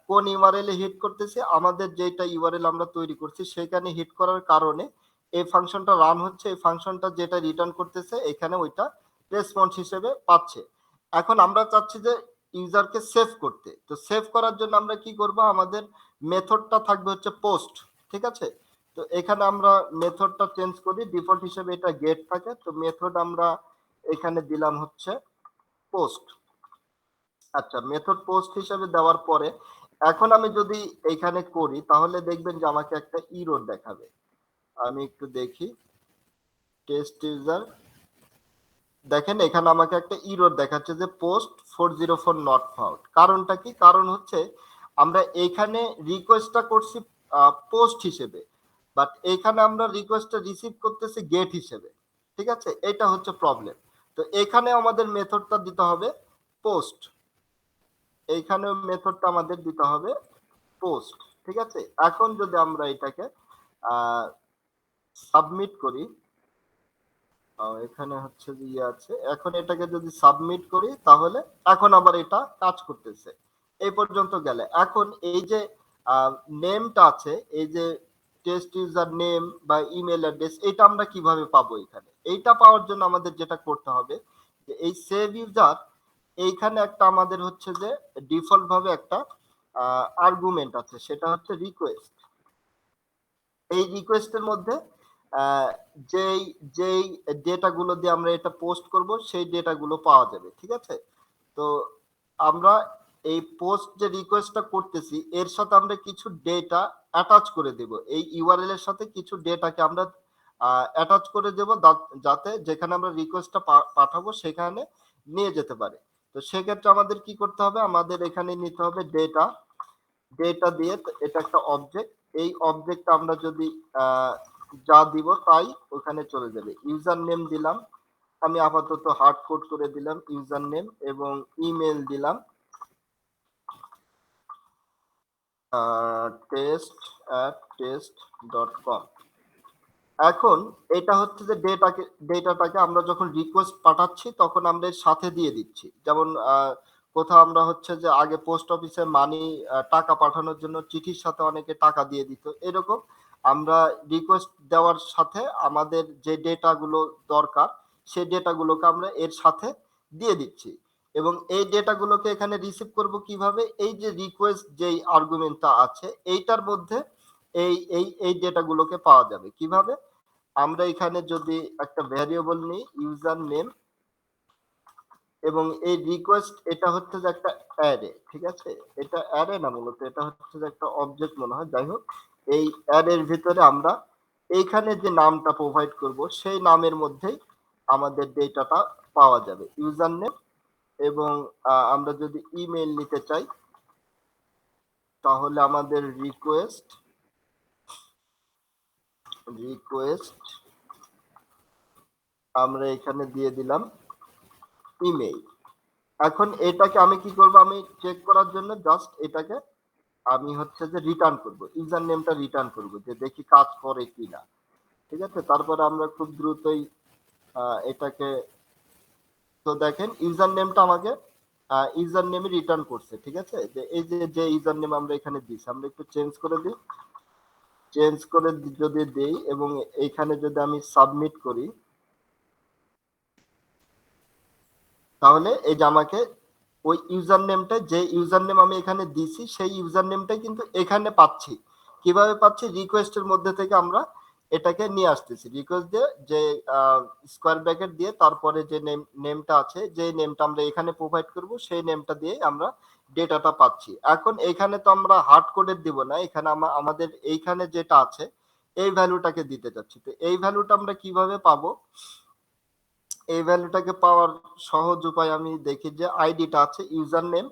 কোন ইউআরএল এ হিট করতেছি, আমাদের যেটা ইউআরএল আমরা তৈরি করছি সেখানে হিট করার কারণে এই ফাংশনটা রান হচ্ছে, এই ফাংশনটা যেটা রিটার্ন করতেছে এখানে ওইটা রেসপন্স হিসেবে পাচ্ছে। এখন আমরা চাচ্ছি যে ইউজারকে সেভ করতে, তো সেভ করার জন্য আমরা কি করব, আমাদের মেথডটা থাকবে হচ্ছে পোস্ট। ঠিক আছে, তো এখানে আমরা মেথডটা চেঞ্জ করি, ডিফল্ট হিসেবে এটা গেট থাকে, তো মেথড আমরা এখানে দিলাম হচ্ছে পোস্ট। আচ্ছা, মেথড পোস্ট হিসেবে দেওয়ার পরে এখন আমি যদি এখানে করি তাহলে দেখবেন যে আমাকে একটা ইরর দেখাবে। আমি একটু দেখি, টেস্ট ইউজার, দেখেন এখানে আমাকে একটা ইরর দেখাচ্ছে যে পোস্ট 404 নট ফাউন্ড। কারণটা কি? কারণ হচ্ছে আমরা এইখানে রিকোয়েস্টটা করছি পোস্ট হিসেবে, বাট এখানে আমরা রিকোয়েস্টটা রিসিভ করতেছি গেট হিসেবে। ঠিক আছে, এটা হচ্ছে প্রবলেম। তো এখানে আমাদের মেথডটা দিতে হবে পোস্ট, এইখানে মেথডটা আমাদের দিতে হবে পোস্ট। ঠিক আছে, এখন যদি আমরা এটাকে সাবমিট করি, এখানে হচ্ছে যে ইয়ে আছে, এখন এটাকে যদি সাবমিট করি তাহলে এখন আবার এটা কাজ করতেছে। এই পর্যন্ত গেলে এখন এই যে নেমটা আছে, এই যে টেস্ট ইউজার নেম বা ইমেল অ্যাড্রেস, এটা আমরা কিভাবে পাবো? এখানে এইটা পাওয়ার জন্য আমাদের যেটা করতে হবে যে এই সেভ ইউজার, এইখানে একটা আমাদের হচ্ছে যে ডিফল্ট ভাবে একটা আর্গুমেন্ট আছে, সেটা হচ্ছে রিকোয়েস্ট। এই রিকোয়েস্টের মধ্যে আহ, যেই যেই ডেটাগুলো দিয়ে আমরা এটা পোস্ট করব সেই ডেটাগুলো পাওয়া যাবে। ঠিক আছে, তো আমরা এই পোস্ট যে রিকোয়েস্টটা করতেছি এর সাথে আমরা কিছু ডেটা অ্যাটাচ করে দেব, এই ইউআরএল এর সাথে কিছু ডেটাকে আমরা অ্যাটাচ করে দেব, যাতে যেখানে আমরা রিকোয়েস্টটা পাঠাবো সেখানে নিয়ে যেতে পারে। তো সেক্ষেত্রে আমাদের কি করতে হবে, আমাদের এখানে নিতে হবে ডেটা, ডেটা দিয়ে এটা একটা অবজেক্ট, এই অবজেক্টটা আমরা যদি যা দিব তাই ওখানে চলে যাবে। ইউজার নেম দিলাম, আমি আপাতত হার্ড কোড করে দিলাম ইউজার নেম, এবং ইমেল দিলাম test@test.com। এখন এটা হচ্ছে যে ডেটাটাকে আমরা যখন রিকোয়েস্ট পাঠাচ্ছি তখন আমরা এর সাথে দিয়ে দিচ্ছি। যেমন কোথাও আমরা হচ্ছে যে আগে পোস্ট অফিসে মানি টাকা পাঠানোর জন্য চিঠির সাথে অনেকে টাকা দিয়ে দিত, এরকম আমরা রিকোয়েস্ট দেওয়ার সাথে আমাদের যে ডেটাগুলো দরকার সেই ডেটাগুলোকে আমরা এর সাথে দিয়ে দিচ্ছি। এবং এই ডেটাগুলোকে এখানে রিসিভ করব কিভাবে? এই যে রিকোয়েস্ট যেই আর্গুমেন্টটা আছে এইটার মধ্যে এই ডেটাগুলোকে পাওয়া যাবে কিভাবে? আমরা এখানে যদি একটা ভ্যারিয়েবল নিই ইউজার নেম, এবং এই রিকোয়েস্ট এটা হচ্ছে যে একটা অ্যারে। ঠিক আছে, এটা অ্যারে না, মূলত এটা হচ্ছে যে একটা অবজেক্ট মনে হয়, যাই হোক এই অ্যারের ভিতরে আমরা এইখানে যে নামটা প্রোভাইড করব সেই নামের মধ্যেই আমাদের ডেটাটা পাওয়া যাবে, ইউজার নেম। এবং আমরা যদি ইমেল নিতে চাই তাহলে আমাদের রিকোয়েস্ট আমরা এখানে দিয়ে দিলাম ইমেল। এখন এটাকে আমি কি করব, আমি চেক করার জন্য জাস্ট এটাকে আমি হচ্ছে যে রিটার্ন করব, ইউজার নেমটা রিটার্ন করব যে দেখি কাজ করে কিনা। ঠিক আছে, তারপরে আমরা খুব দ্রুতই এটাকে, তো দেখেন ইউজার নেমটা আমাকে ইউজার নেমে রিটার্ন করছে। ঠিক আছে, যে এই যে ইউজার নেম আমরা এখানে দিছি, আমরা একটু চেঞ্জ করে দিই, চেঞ্জ করে যদি দেই এবং এইখানে যদি আমি সাবমিট করি তাহলে এই যে আমাকে ওই ইউজার নেমটা, যে ইউজার নেম আমি এখানে দিছি সেই ইউজার নেমটাই কিন্তু এখানে পাচ্ছি। কিভাবে পাচ্ছি? রিকোয়েস্টের মধ্যে থেকে আমরা এটাকে নিয়ে আসতেছি, রিকোয়েস্ট দিয়ে যে স্কোয়ার ব্র্যাকেট দিয়ে তারপরে যে নেমটা আছে, যে নেমটা আমরা এখানে প্রোভাইড করব সেই নেমটা দিয়ে আমরা ডেটাটা পাচ্ছি। এখন এখানে তো আমরা হার্ড কোডের দিব না, এখানে আমাদের এইখানে যেটা আছে এই ভ্যালুটাকে দিতে যাচ্ছি। তো এই ভ্যালুটা আমরা কিভাবে পাবো? এই ভ্যালুটাকে পাওয়ার সহজ উপায় আমি দেখি যে আইডিটা আছে ইউজার নেম।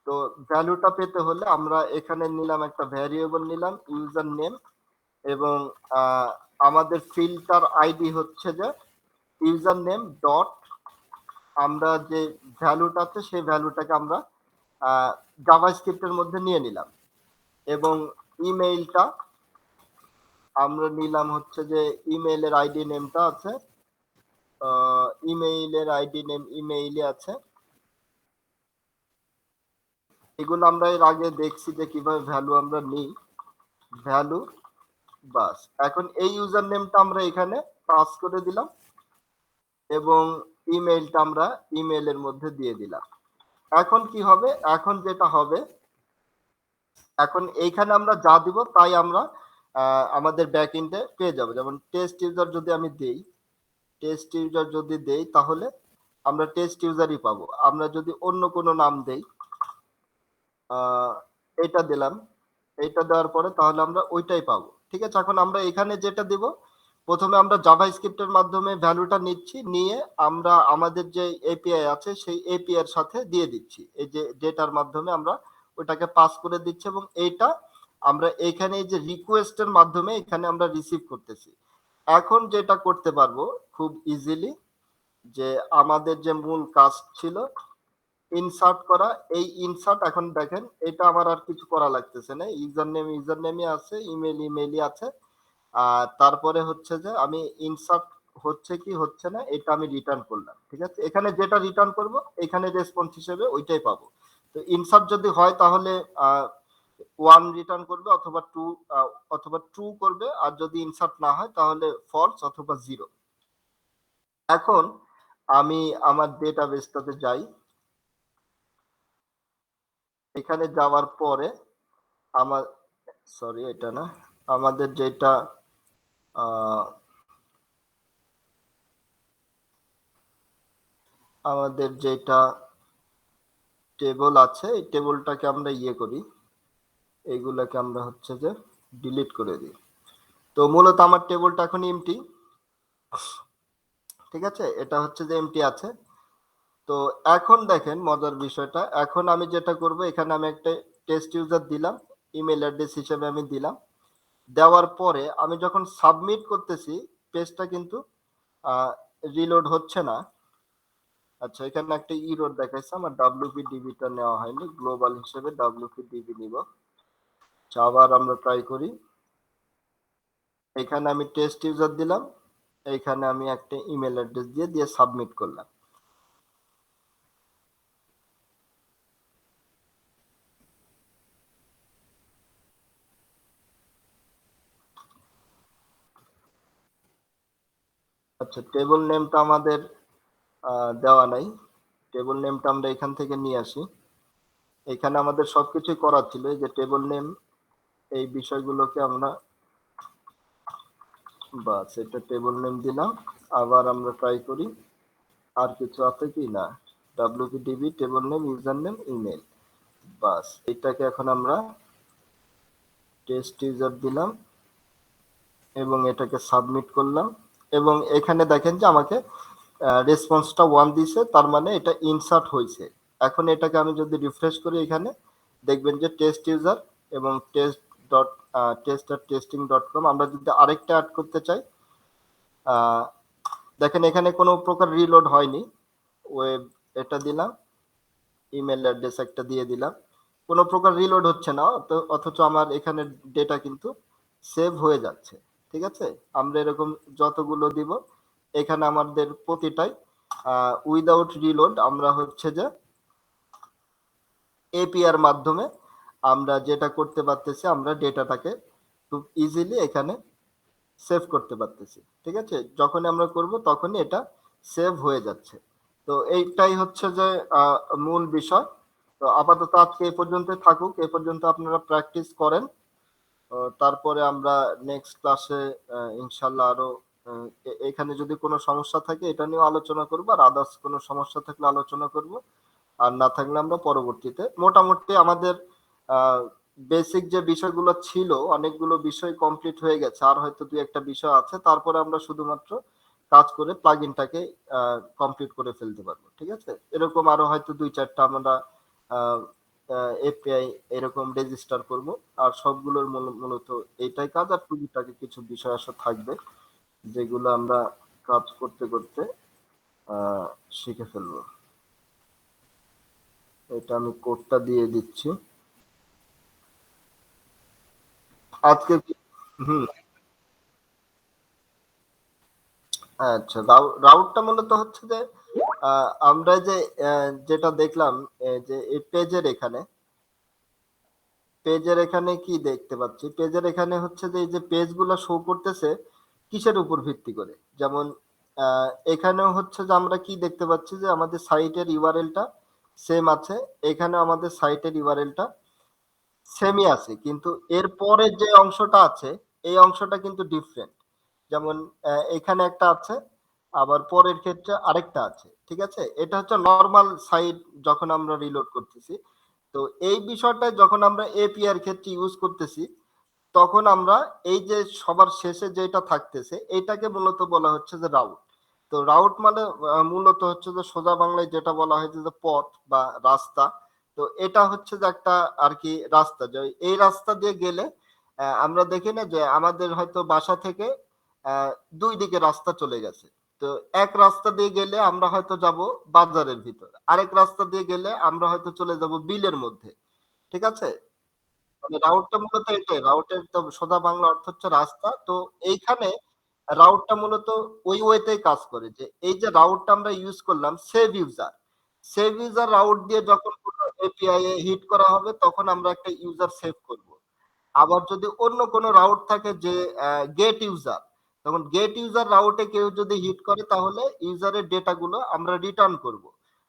তো ভ্যালুটা পেতে হলে আমরা এখানে নিলাম একটা ভ্যারিয়েবল নিলাম ইউজার নেম, এবং আমাদের ফিল্টার আইডি হচ্ছে যে ইউজার নেম ডট, আমরা যে ভ্যালুটা আছে সেই ভ্যালুটাকে আমরা জাভাস্ক্রিপ্টের মধ্যে নিয়ে নিলাম, এবং ইমেইলটা আমরা নিলাম হচ্ছে যে ইমেইলের আইডি নেমটা আছে, ইমেইলের আইডি নেম ইমেইলে আছে। এগুলো আমরা এর আগে দেখছি যে কিভাবে ভ্যালু আমরা নিই, ভ্যালু বাস। এখন এই ইউজার নেমটা আমরা এখানে পাস করে দিলাম এবং ইমেইলটা আমরা ইমেইলের মধ্যে দিয়ে দিলাম। এখন কি হবে, এখন যেটা হবে, এখন এইখানে আমরা যা দিব তাই আমরা আমাদের ব্যাকএন্ডে পেয়ে যাব। যেমন টেস্ট ইউজার যদি আমি দেই, টেস্ট ইউজার যদি দেই তাহলে আমরা টেস্ট ইউজারই পাবো। আমরা যদি অন্য কোনো নাম দেই, এটা দিলাম, এইটা দেওয়ার পরে তাহলে আমরা ওইটাই পাবো। ঠিক আছে, এখন আমরা এখানে যেটা দিব, প্রথমে আমরা জাভাস্ক্রিপ্টের মাধ্যমে ভ্যালুটা নিচ্ছি, নিয়ে আমরা আমাদের যে এপিআই আছে সেই এপিআই এর সাথে দিয়ে দিচ্ছি, এই যে ডেটার মাধ্যমে আমরা ওটাকে পাস করে দিচ্ছি, এবং এইটা আমরা এখানে এই যে রিকোয়েস্টের মাধ্যমে এখানে আমরা রিসিভ করতেছি। এখন যেটা করতে পারবো খুব ইজিলি, যে আমাদের যে মূল কাজ ছিল ইনসার্ট করা, এই ইনসার্ট এখন দেখেন এটা আমার আর কিছু করা লাগতেছে না, ইউজার নেমই আছে, ইমেল ইমেলই আছে। আর তারপরে হচ্ছে যে আমি ইনসার্ট হচ্ছে কি হচ্ছে না এটা আমি রিটার্ন করলাম। ঠিক আছে, এখানে যেটা রিটার্ন করব এখানে রেসপন্স হিসেবে ওইটাই পাবো। তো ইনসার্ট যদি হয় তাহলে 1 রিটার্ন করবে, অথবা ট্রু করবে, আর যদি ইনসার্ট না হয় তাহলে ফলস অথবা 0। এখন আমি আমার ডেটাবেসটাতে যাই, এখানে যাওয়ার পরে আমার, সরি এটা না, আমাদের যেটা আমাদের যেটা টেবল আছে এই টেবলটাকে আমরা ইয়ে করি, এইগুলাকে আমরা হচ্ছে যে ডিলিট করে দিই। তো মূলত আমার টেবলটা এখন এমটি। ঠিক আছে, এটা হচ্ছে যে এমটি আছে। তো এখন দেখেন মজার বিষয়টা, এখন আমি যেটা করব, এখানে আমি একটা টেস্ট ইউজার দিলাম, ইমেল অ্যাড্রেস হিসেবে আমি দিলাম। দেওয়ার পরে আমি যখন সাবমিট করতেছি পেজটা কিন্তু রিলোড হচ্ছে না। আচ্ছা, এখানে একটা ইরর দেখাইছে, আমার ডাব্লিউপি ডিবিটা নেওয়া হয়নি, গ্লোবাল হিসেবে ডাব্লিউপি ডিবি নিব। আবার আমরা ট্রাই করি, এখানে আমি টেস্ট ইউজার দিলাম, এইখানে আমি একটা ইমেল অ্যাড্রেস দিয়ে সাবমিট করলাম। আচ্ছা, টেবল নেমটা আমাদের দেওয়া নাই, টেবল নেমটা আমরা এখান থেকে নিয়ে আসি। এখানে আমাদের সবকিছুই করা ছিল, এই যে টেবল নেম, এই বিষয়গুলোকে আমরা, বাস এটা টেবল নেম দিলাম। আবার আমরা ট্রাই করি, আর কিছু আছে কি না, WPDB table name user name email, বাস এটাকে এখন আমরা টেস্ট ইউজার দিলাম এবং এটাকে সাবমিট করলাম, এবং এখানে দেখেন যে আমাকে রেসপন্সটা 1 দিছে, তার মানে এটা ইনসার্ট হয়েছে। এখন এটাকে আমি যদি রিফ্রেশ করি, এখানে দেখবেন যে টেস্ট ইউজার এবং টেস্টিং.কম। আমরা যদি আরেকটা অ্যাড করতে চাই, দেখেন এখানে কোনো প্রকার রিলোড হয়নি, ওয়েব এটা দিলাম, ইমেল অ্যাড্রেস একটা দিয়ে দিলাম, কোনো প্রকার রিলোড হচ্ছে না, অথচ আমার এখানে ডেটা কিন্তু সেভ হয়ে যাচ্ছে। ঠিক আছে, আমরা এরকম যতগুলো দিব, এখানে আমাদের প্রতিটাই উইদাউট রিলোড, আমরা হচ্ছে যে এপিআর মাধ্যমে আমরা যেটা করতে পারতেছি, আমরা ডেটাটাকে খুব ইজিলি এখানে সেভ করতে পারতেছি। ঠিক আছে, যখন আমরা করব তখনই এটা সেভ হয়ে যাচ্ছে। তো এইটাই হচ্ছে যে মূল বিষয়। তো আপাতত আজকে এই পর্যন্ত থাকুক, এই পর্যন্ত আপনারা প্র্যাকটিস করেন। তারপরে আমরা নেক্সট ক্লাসে ইনশাল্লাহ আরো এখানে যদি কোনো সমস্যা থাকে এটা নিয়েও আলোচনা করব, আর আদার্স কোনো সমস্যা থাকলে আলোচনা করব, আর না থাকলে আমরা পরবর্তীতে, মোটামুটি আমাদের বেসিক যে বিষয়গুলো ছিল অনেকগুলো বিষয় কমপ্লিট হয়ে গেছে, আর হয়তো দুই একটা বিষয় আছে, তারপরে আমরা শুধুমাত্র কাজ করে প্লাগইনটাকে কমপ্লিট করে ফেলতে পারবো। ঠিক আছে? এরকম আরো হয়তো ২-৪ টা আমরা এপিআই এরকম রেজিস্টার করব। আর সবগুলোর মূলত এইটাই কাজ, আর টুকিটাকি কিছু বিষয় আসলে থাকবে যেগুলো আমরা কাজ করতে করতে আহ, শিখে ফেলবো। এটা আমি কোডটা দিয়ে দিচ্ছি আজকে। হুম। আচ্ছা, রাউটটা মূলত হচ্ছে যে আমরা যে যেটা দেখলাম, যে এই পেজের এখানে কি দেখতে পাচ্ছি, পেজের এখানে হচ্ছে যে এই যে পেজগুলো শো করতেছে কিসের উপর ভিত্তি করে, যেমন এখানেও হচ্ছে যে আমরা কি দেখতে পাচ্ছি যে আমাদের সাইটের ইউআরএলটা সেম আছে, এখানে আমাদের সাইটের ইউআরএলটা সেমই আছে, কিন্তু এর পরের যে অংশটা আছে এই অংশটা কিন্তু ডিফারেন্ট। যেমন এখানে একটা আছে, আবার পরের ক্ষেত্রে আরেকটা আছে। ঠিক আছে? এটা হচ্ছে নরমাল সাইট যখন আমরা রিলোড করতেছি। তো এই বিষয়টা যখন আমরা এপিআই এর ক্ষেত্রে ইউজ করতেছি, তখন আমরা এই যে সবার শেষে যেটা থাকতেছে এটাকে মূলত বলা হচ্ছে যে রাউট। তো রাউট মানে মূলত হচ্ছে যে সোজা বাংলায় যেটা বলা হয়েছে যে পথ বা রাস্তা। তো এটা হচ্ছে যে একটা আর কি রাস্তা, যে এই রাস্তা দিয়ে গেলে আমরা দেখি না যে আমাদের হয়তো বাসা থেকে আহ, দুই দিকে রাস্তা চলে গেছে। তো এক রাস্তা দিয়ে গেলে আমরা হয়তো যাব বাজারের ভিতর, আরেক রাস্তা দিয়ে গেলে আমরা হয়তো চলে যাব বিলের মধ্যে। ঠিক আছে? মানে রাউটটা মূলত এটাই, রাউটের তো সোজা বাংলা অর্থ হচ্ছে রাস্তা। তো এইখানে রাউটটা মূলত ওই ওয়েতেই কাজ করে, যে এই যে রাউটটা আমরা ইউজ করলাম সেভ ইউজার রাউট দিয়ে যখন কোনো এপিআই এ হিট করা হবে তখন আমরা একটা ইউজার সেভ করব। আবার যদি অন্য কোনো রাউট থাকে যে গেট ইউজার, তখন গেট ইউজার রাউটে কেউ যদি হিট করে তাহলে ইউজারের ডেটা গুলো আমরা রিটার্ন করব।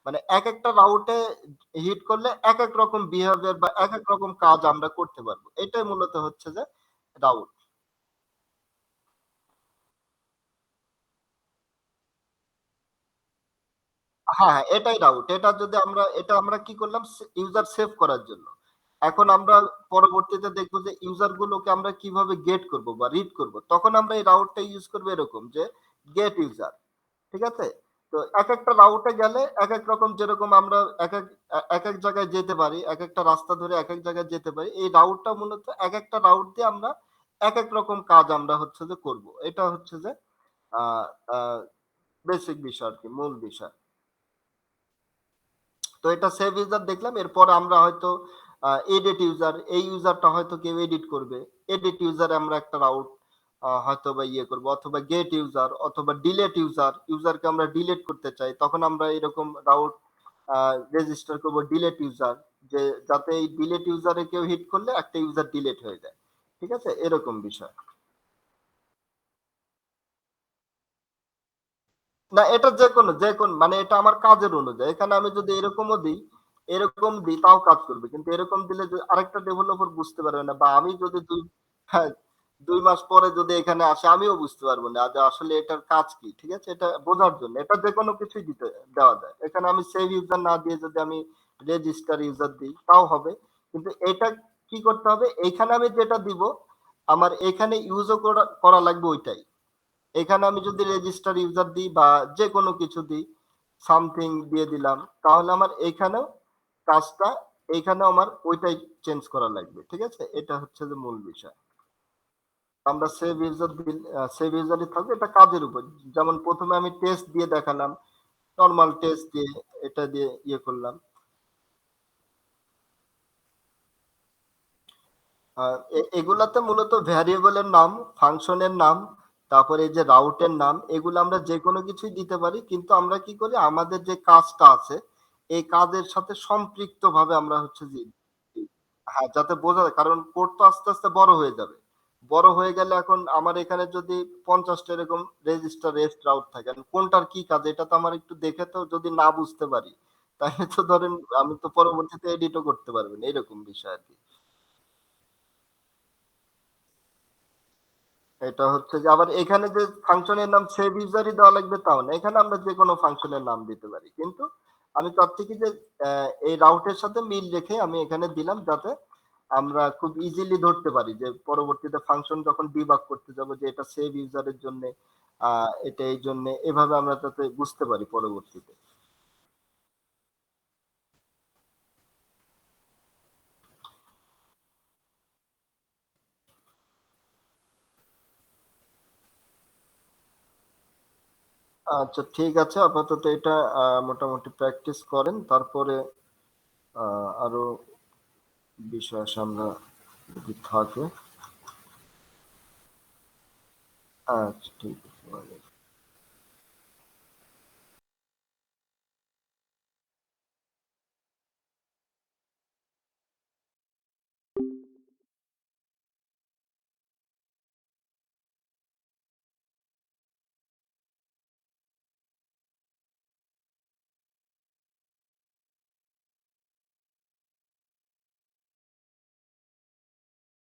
মানে এক একটা রাউটে হিট করলে এক এক রকম বিহেভিয়ার বা এক এক রকম কাজ আমরা করতে পারবো। এটাই মূলত হচ্ছে যে রাউট। হ্যাঁ, হ্যাঁ, এটাই রাউট। এটা আমরা কি করলাম, ইউজার সেভ করার জন্য। এখন আমরা পরবর্তীতে দেখবো যে ইউজার গুলোকে আমরা কিভাবে গেট করব বা রিড করব, তখন আমরা এই রাউটটা ইউজ করবো এরকম যে গেট ইউজার। ঠিক আছে? তো এক একটা রাউটে গেলে এক এক রকম, যেরকম আমরা এক এক এক এক জায়গায় যেতে পারি, এক একটা রাস্তা ধরে এক এক জায়গায় যেতে পারি, এই রাউটটা মূলত এক একটা রাউট দিয়ে আমরা এক এক রকম কাজ আমরা হচ্ছে যে করব। এটা হচ্ছে যে আহ বেসিক বিষয় আর কি, মূল বিষয়। তো এটা সেভ ইউজার দেখলাম, এরপর আমরা হয়তো এডিট ইউজার, এই ইউজারটা হয়তো কেউ এডিট করবে। এডিট ইউজারে আমরা একটা রাউট হয়তো বা ইয়ে করবো, অথবা গেট ইউজার, অথবা ডিলেট ইউজার, ইউজারকে আমরা ডিলেট করতে চাই তখন আমরা এরকম রাউট রেজিস্টার করব ডিলেট ইউজার, যে যাতে এই ডিলেট ইউজারে কেউ হিট করলে একটা ইউজার ডিলেট হয়ে যায়। ঠিক আছে? এরকম বিষয়। না, এটা যে কোন মানে এটা আমার কাজের অনুযায়ী, এখানে আমি যদি এরকম দিই তাও কাজ করবে, কিন্তু এরকম দিলে যে আরেকটা ডেভেলপার বুঝতে পারবে না, বা আমি যদি হ্যাঁ, ২ মাস পরে যদি এখানে আসে আমিও বুঝতে পারবো না যে আসলে এটার কাজ কি। ঠিক আছে? এটা বোঝার জন্য এটা যে কোনো কিছুই দেওয়া যায়। এখানে আমি সেভ ইউজার না দিয়ে যদি আমি রেজিস্টার ইউজার দিই তাও হবে। কিন্তু এটা কি করতে হবে, এইখানে আমি যেটা দিব আমার এখানে ইউজও করা লাগবে ওইটাই। এখানে আমি যদি রেজিস্টার ইউজার দিই বা যে কোনো কিছু দিই, সামথিং দিয়ে দিলাম, তাহলে আমার এইখানেও কাজটা, এইখানেও আমার ওইটাই চেঞ্জ করা লাগবে। ঠিক আছে? এটা হচ্ছে যে মূল বিষয়। আমরা সেভ ইউজারই থাকবে, এটা কাজের উপর। যেমন প্রথমে আমি টেস্ট দিয়ে দেখালাম, নর্মাল টেস্ট দিয়ে এটা দিয়ে ইয়ে করলাম। এগুলাতে মূলত ভ্যারিয়েবলের নাম, ফাংশনের নাম, তারপরে এই যে রাউটের নাম, এগুলো আমরা যে কোনো কিছুই দিতে পারি, কিন্তু আমরা কি করি আমাদের যে কাজটা আছে এই কাজের সাথে সম্পৃক্ত ভাবে আমরা হচ্ছে যে হ্যাঁ, যাতে বোঝা যায়, কারণ কোড তো আস্তে আস্তে বড় হয়ে যাবে। বড় হয়ে গেলে এখন আমার এখানে যদি 50টা এরকম রেজিস্টার রেস্ট রাউট থাকে, এখন কোনটার কি কাজ এটা তো আমার একটু দেখে, তো যদি না বুঝতে পারি তাহলে তো ধরেন আমি তো পরবর্তীতে এডিটও করতে পারবেন, এরকম বিষয় আর কি। এটা হচ্ছে যে আবার এখানে যে ফাংশনের নাম সেভ ইউজারই দেওয়া লাগবে তাও না, এখানে আমরা যে কোনো ফাংশনের নাম দিতে পারি, কিন্তু আমি চাচ্ছি কি যে এই রাউটের সাথে মিল রেখে আমি এখানে দিলাম, যাতে আমরা খুব ইজিলি ধরতে পারি যে পরবর্তীতে ফাংশন যখন ডিবাগ করতে যাব যে এটা সেভ ইউজারের জন্যে, এটা এই জন্যে এভাবে আমরা যাতে বুঝতে পারি পরবর্তীতে। আচ্ছা ঠিক আছে। আপাতত এটা মোটামুটি প্র্যাকটিস করেন। তারপরে আরো বিষয় সামনে যদি থাকে। আচ্ছা ঠিক আছে।